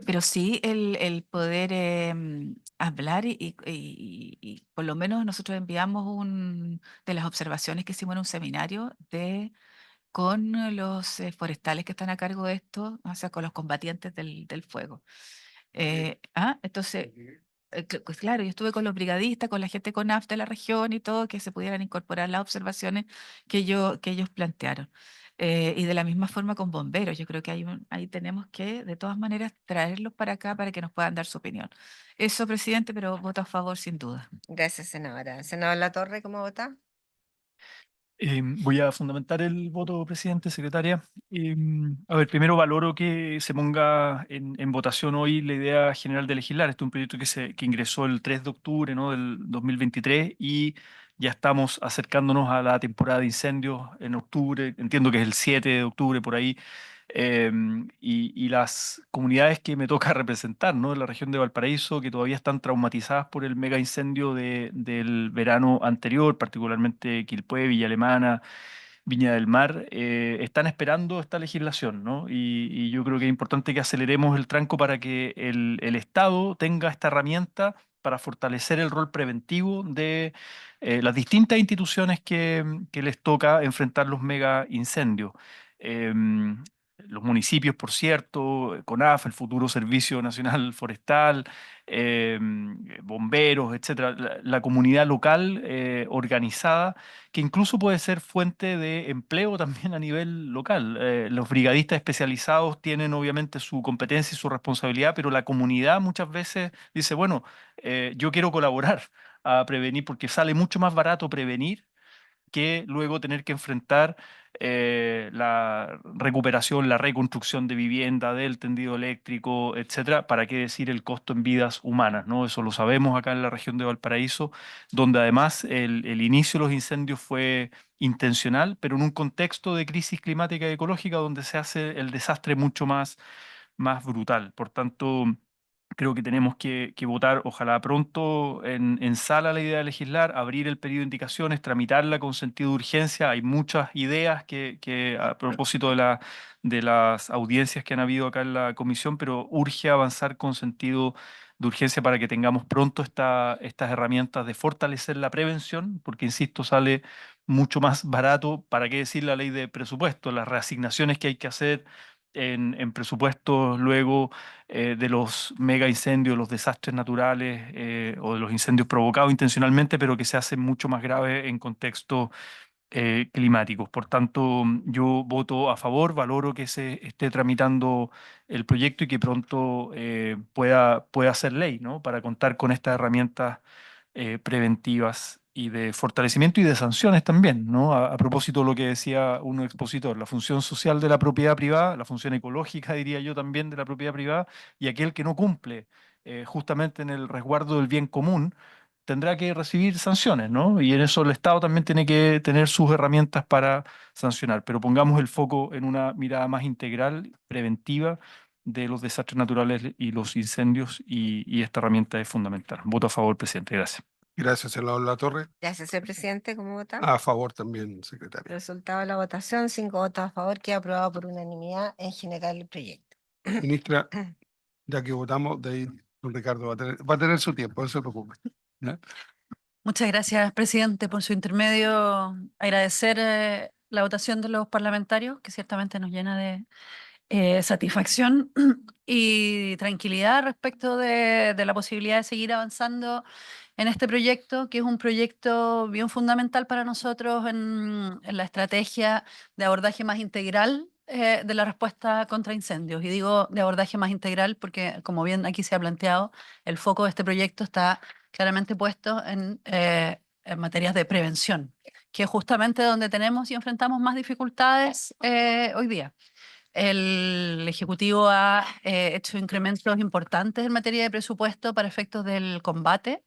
pero sí el poder hablar y por lo menos nosotros enviamos de las observaciones que hicimos en un seminario con los forestales que están a cargo de esto, o sea, con los combatientes del fuego. Entonces, pues claro, yo estuve con los brigadistas, con la gente con CONAF de la región y todo, que se pudieran incorporar las observaciones que ellos plantearon. Y de la misma forma con bomberos, yo creo que ahí tenemos que, de todas maneras, traerlos para acá para que nos puedan dar su opinión. Eso, presidente, pero voto a favor sin duda. Gracias, senadora. Senador Latorre, ¿cómo vota? Voy a fundamentar el voto, presidente, secretaria. A ver, primero valoro que se ponga en votación hoy la idea general de legislar. Este es un proyecto que ingresó el 3 de octubre, ¿no?, del 2023, y ya estamos acercándonos a la temporada de incendios en octubre. Entiendo que es el 7 de octubre por ahí. Y las comunidades que me toca representar, ¿no?, en la región de Valparaíso, que todavía están traumatizadas por el mega incendio del verano anterior, particularmente Quilpué, Villa Alemana, Viña del Mar, están esperando esta legislación, ¿no? Y yo creo que es importante que aceleremos el tranco para que el Estado tenga esta herramienta para fortalecer el rol preventivo de las distintas instituciones que les toca enfrentar los mega incendios. los municipios, por cierto, CONAF, el futuro Servicio Nacional Forestal, bomberos, etcétera, la comunidad local organizada, que incluso puede ser fuente de empleo también a nivel local. Los brigadistas especializados tienen obviamente su competencia y su responsabilidad, pero la comunidad muchas veces dice, bueno, yo quiero colaborar a prevenir porque sale mucho más barato prevenir que luego tener que enfrentar la recuperación, la reconstrucción de vivienda, del tendido eléctrico, etcétera. ¿Para qué decir el costo en vidas humanas, ¿no? Eso lo sabemos acá en la región de Valparaíso, donde además el inicio de los incendios fue intencional, pero en un contexto de crisis climática y ecológica donde se hace el desastre mucho más brutal. Por tanto, creo que tenemos que votar, ojalá pronto, en sala la idea de legislar, abrir el periodo de indicaciones, tramitarla con sentido de urgencia. Hay muchas ideas que a propósito de las audiencias que han habido acá en la comisión, pero urge avanzar con sentido de urgencia para que tengamos pronto estas herramientas de fortalecer la prevención, porque, insisto, sale mucho más barato, ¿para qué decir la ley de presupuesto? Las reasignaciones que hay que hacer en presupuestos luego de los mega incendios, los desastres naturales o de los incendios provocados intencionalmente, pero que se hacen mucho más graves en contextos climáticos. Por tanto, yo voto a favor, valoro que se esté tramitando el proyecto y que pronto pueda ser ley, ¿no? Para contar con estas herramientas preventivas y de fortalecimiento y de sanciones también, ¿no? A propósito de lo que decía un expositor, la función social de la propiedad privada, la función ecológica, diría yo también, de la propiedad privada, y aquel que no cumple justamente en el resguardo del bien común, tendrá que recibir sanciones, ¿no? Y en eso el Estado también tiene que tener sus herramientas para sancionar, pero pongamos el foco en una mirada más integral, preventiva, de los desastres naturales y los incendios, y esta herramienta es fundamental. Voto a favor, presidente. Gracias. Gracias, senador Latorre. Gracias, señor presidente. ¿Cómo vota? A favor también, secretaria. Resultado de la votación, 5 votos a favor, queda aprobado por unanimidad en general el proyecto. Ministra, ya que votamos, de ahí don Ricardo va a tener su tiempo, no se preocupe. ¿Ya? Muchas gracias, presidente, por su intermedio. Agradecer la votación de los parlamentarios, que ciertamente nos llena de satisfacción y tranquilidad respecto de la posibilidad de seguir avanzando en este proyecto, que es un proyecto bien fundamental para nosotros en la estrategia de abordaje más integral de la respuesta contra incendios. Y digo de abordaje más integral porque, como bien aquí se ha planteado, el foco de este proyecto está claramente puesto en materias de prevención, que es justamente donde tenemos y enfrentamos más dificultades hoy día. El Ejecutivo ha hecho incrementos importantes en materia de presupuesto para efectos del combate,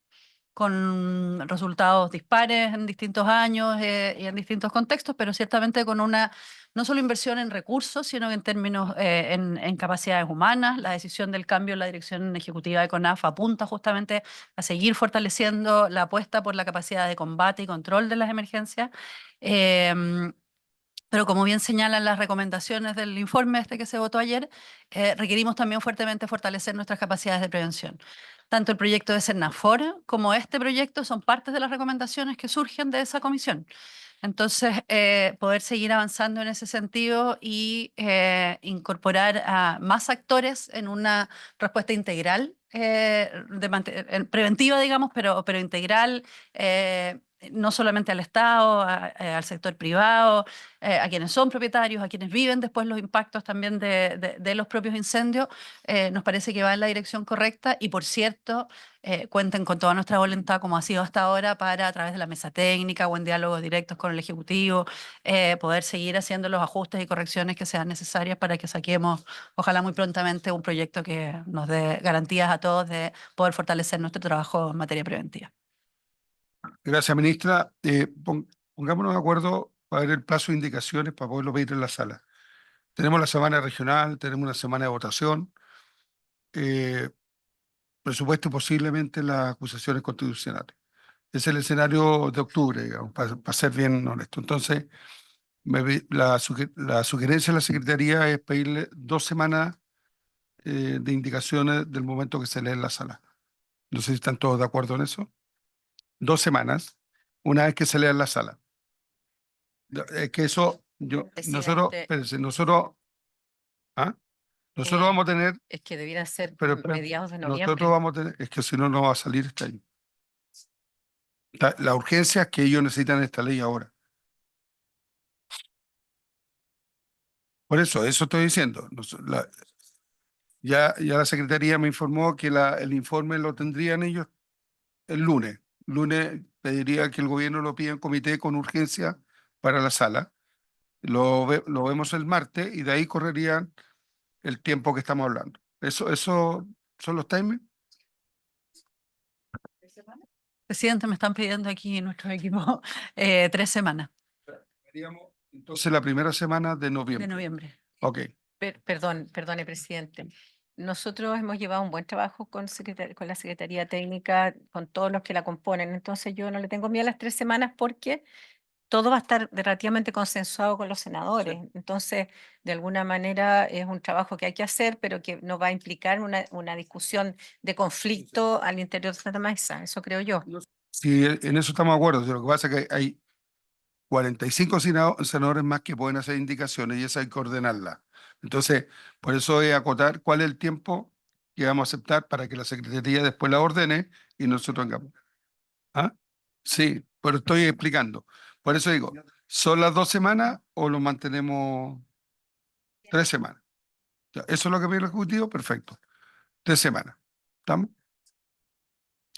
con resultados dispares en distintos años y en distintos contextos, pero ciertamente con una no solo inversión en recursos, sino en términos en capacidades humanas. La decisión del cambio en la dirección ejecutiva de CONAF apunta justamente a seguir fortaleciendo la apuesta por la capacidad de combate y control de las emergencias. Pero como bien señalan las recomendaciones del informe este que se votó ayer, requerimos también fuertemente fortalecer nuestras capacidades de prevención. Tanto el proyecto de Sennafor como este proyecto son partes de las recomendaciones que surgen de esa comisión. Entonces, poder seguir avanzando en ese sentido y incorporar a más actores en una respuesta integral, preventiva, digamos, pero integral, no solamente al Estado, al sector privado, a quienes son propietarios, a quienes viven después los impactos también de los propios incendios, nos parece que va en la dirección correcta y, por cierto, cuenten con toda nuestra voluntad, como ha sido hasta ahora, para a través de la mesa técnica o en diálogos directos con el Ejecutivo, poder seguir haciendo los ajustes y correcciones que sean necesarias para que saquemos, ojalá muy prontamente, un proyecto que nos dé garantías a todos de poder fortalecer nuestro trabajo en materia preventiva. Gracias, ministra. Pongámonos de acuerdo para ver el plazo de indicaciones para poderlo pedir en la sala. Tenemos la semana regional, tenemos una semana de votación, presupuesto y posiblemente las acusaciones constitucionales. Es el escenario de octubre, digamos, para ser bien honesto. Entonces, la sugerencia de la Secretaría es pedirle 2 semanas de indicaciones del momento que se lee en la sala. No sé si están todos de acuerdo en eso. 2 semanas, una vez que se lea en la sala. Es que eso, nosotros ¿Ah? Nosotros vamos a tener, Es que debiera ser pero espera, mediados de nosotros noviembre. vamos a tener, es que si no, no va a salir este año. La urgencia es que ellos necesitan esta ley ahora. Por eso estoy diciendo. Ya la Secretaría me informó que el informe lo tendrían ellos el lunes. Lunes pediría que el gobierno lo pida en comité con urgencia para la sala. Lo vemos el martes y de ahí correrían el tiempo que estamos hablando. Eso son los timings. Presidente, me están pidiendo aquí nuestro equipo 3 semanas Haríamos, entonces la primera semana de de noviembre. noviembre. Ok. Perdone, presidente. Nosotros hemos llevado un buen trabajo con la Secretaría Técnica, con todos los que la componen. Entonces yo no le tengo miedo a las 3 semanas porque todo va a estar relativamente consensuado con los senadores. Entonces, de alguna manera es un trabajo que hay que hacer, pero que no va a implicar una discusión de conflicto al interior de esta mesa. Eso creo yo. Sí, en eso estamos de acuerdo. Lo que pasa es que hay 45 senadores más que pueden hacer indicaciones y esa hay que ordenarla. Entonces, por eso es acotar cuál es el tiempo que vamos a aceptar para que la Secretaría después la ordene y nosotros hagamos. ¿Ah? Sí, pero estoy explicando. Por eso digo, ¿son las 2 semanas o lo mantenemos 3 semanas? Ya, eso es lo que pide el Ejecutivo, perfecto. 3 semanas. ¿Estamos?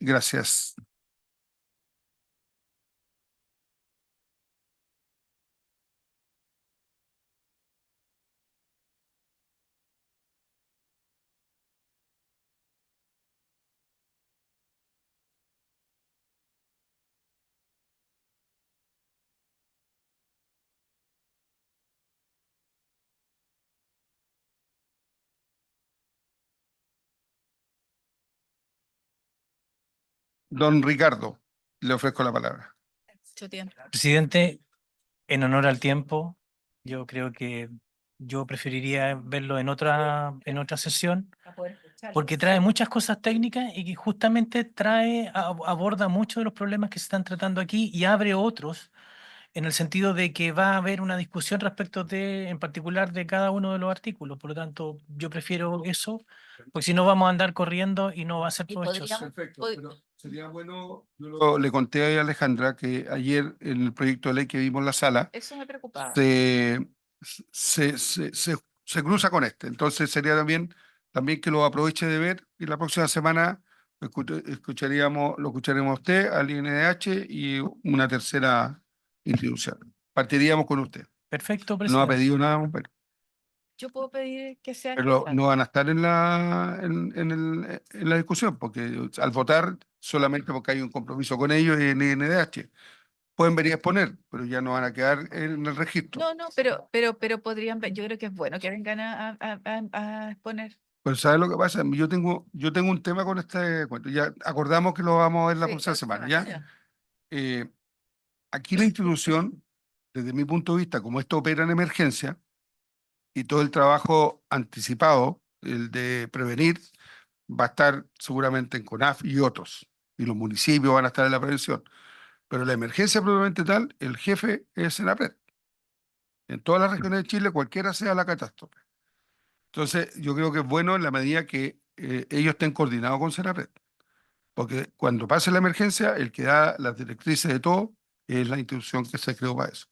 Gracias. Don Ricardo, le ofrezco la palabra. Mucho tiempo. Presidente, en honor al tiempo, yo creo que yo preferiría verlo en otra sesión, porque trae muchas cosas técnicas y que justamente aborda muchos de los problemas que se están tratando aquí y abre otros en el sentido de que va a haber una discusión respecto en particular, de cada uno de los artículos. Por lo tanto, yo prefiero eso, porque si no vamos a andar corriendo y no va a ser Y provechoso. podríamos, Perfecto, pod- pero sería bueno, le conté a Alejandra que ayer en el proyecto de ley que vimos en la sala eso me preocupaba. se, se, se, se- se cruza con este. Entonces sería también que lo aproveche de ver y la próxima semana lo escucharemos a usted, al INDH y una tercera institución. Partiríamos con usted. Perfecto, No ha presidente. pedido nada, Yo puedo pedir que sean pero cosas. no van a estar en la discusión, porque al votar solamente porque hay un compromiso con ellos y en INDH. Pueden venir a exponer, pero ya no van a quedar en el registro. No, pero podrían ver, yo creo que es bueno que vengan a exponer. Pero ¿sabes lo que pasa? Yo tengo un tema con este cuento. Ya acordamos que lo vamos a ver la Sí, próxima la semana, semana, ¿ya? ya. Eh, Aquí la institución, desde mi punto de vista, como esto opera en emergencia y todo el trabajo anticipado, el de prevenir, va a estar seguramente en CONAF y otros. Y los municipios van a estar en la prevención. Pero la emergencia propiamente tal, el jefe es SENAPRED. En todas las regiones de Chile, cualquiera sea la catástrofe. Entonces, yo creo que es bueno en la medida que ellos estén coordinados con SENAPRED. Porque cuando pase la emergencia, el que da las directrices de todo es la institución que se creó para eso.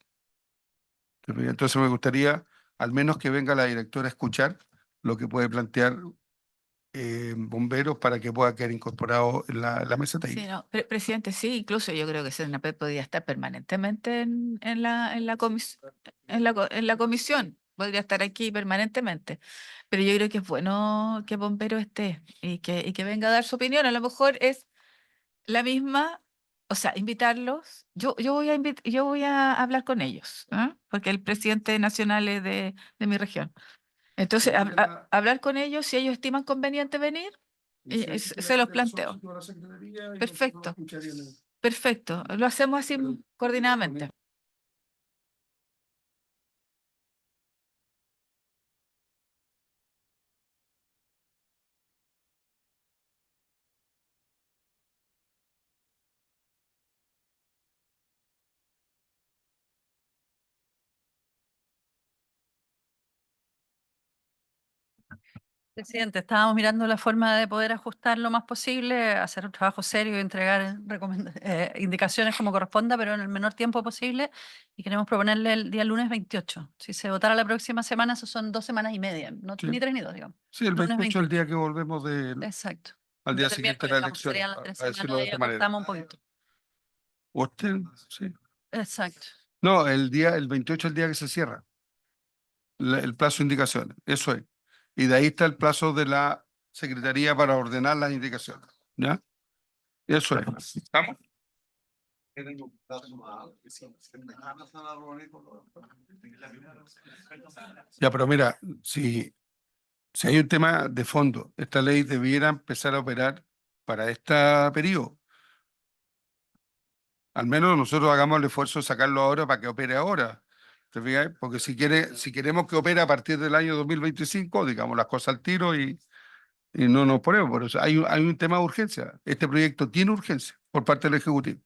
Entonces, me gustaría al menos que venga la directora a escuchar lo que puede plantear bomberos para que pueda quedar incorporado en la mesa Sí, técnica. no, presidente, sí, incluso yo creo que Senapred podría estar permanentemente en la comisión, podría estar aquí permanentemente, pero yo creo que es bueno que Bombero esté y que venga a dar su opinión, a lo mejor es la misma, o sea, invitarlos, yo voy a hablar con ellos, ¿ah? Porque el presidente nacional es de mi región. Entonces, hablar con ellos, si ellos estiman conveniente venir, se los planteo. Perfecto. Perfecto, lo hacemos así coordinadamente. Presidente, estábamos mirando la forma de poder ajustar lo más posible, hacer un trabajo serio y entregar indicaciones como corresponda, pero en el menor tiempo posible. Y queremos proponerle el día lunes 28. Si se votara la próxima semana, eso son 2 semanas y media, no, Sí. ni 3 ni 2, digamos. Sí, el Lunes 28 es el 28. día que volvemos Exacto. al En día vez del siguiente de miércoles, la digamos, elección, serían las 3 a decirlo semanas de y otra manera. acortamos un poquito. ¿Usted? Sí. Exacto. No, el 28 es el día que se cierra el plazo de indicaciones, eso es. Y de ahí está el plazo de la Secretaría para ordenar las indicaciones, ¿ya? Eso es. ¿Estamos? Ya, pero mira, si hay un tema de fondo, esta ley debiera empezar a operar para este periodo. Al menos nosotros hagamos el esfuerzo de sacarlo ahora para que opere ahora. ¿Te fijas? Porque si queremos que opere a partir del año 2025, digamos las cosas al tiro y no nos ponemos. Por eso hay un tema de urgencia. Este proyecto tiene urgencia por parte del Ejecutivo.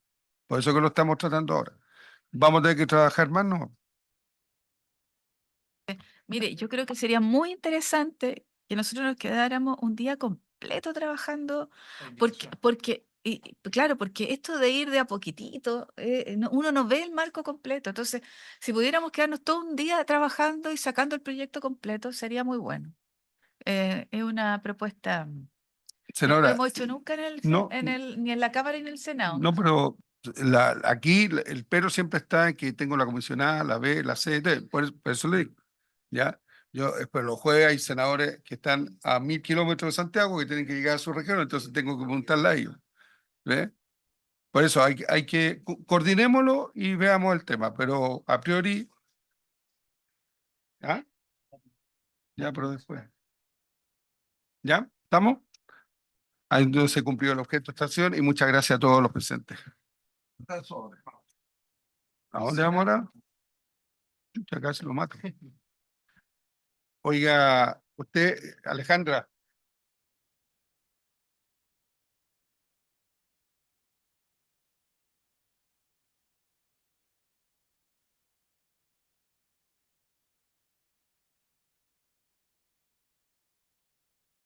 Por eso que lo estamos tratando ahora. ¿Vamos a tener que trabajar más? No. Mire, yo creo que sería muy interesante que nosotros nos quedáramos un día completo trabajando, claro, porque esto de ir de a poquitito, uno no ve el marco completo. Entonces, si pudiéramos quedarnos todo un día trabajando y sacando el proyecto completo, sería muy bueno. Es una propuesta que no lo Senadora, hemos hecho nunca no, ni en la Cámara ni en el Senado. no, pero aquí el pero siempre está en que tengo la comisión A, la B, la C, D. Por eso le digo. ¿Ya? Pero los jueves hay senadores que están a 1000 kilómetros de Santiago que tienen que llegar a su región, entonces tengo que preguntarle a ellos. ¿Ve? Por eso hay que coordinémoslo y veamos el tema, pero a priori, ¿ya? Ya, pero después. ¿Ya? ¿Estamos? Ahí entonces se cumplió el objeto de esta acción y muchas gracias a todos los presentes. ¿A dónde vamos ahora? Chucha, acá se lo mato. Oiga, usted, Alejandra.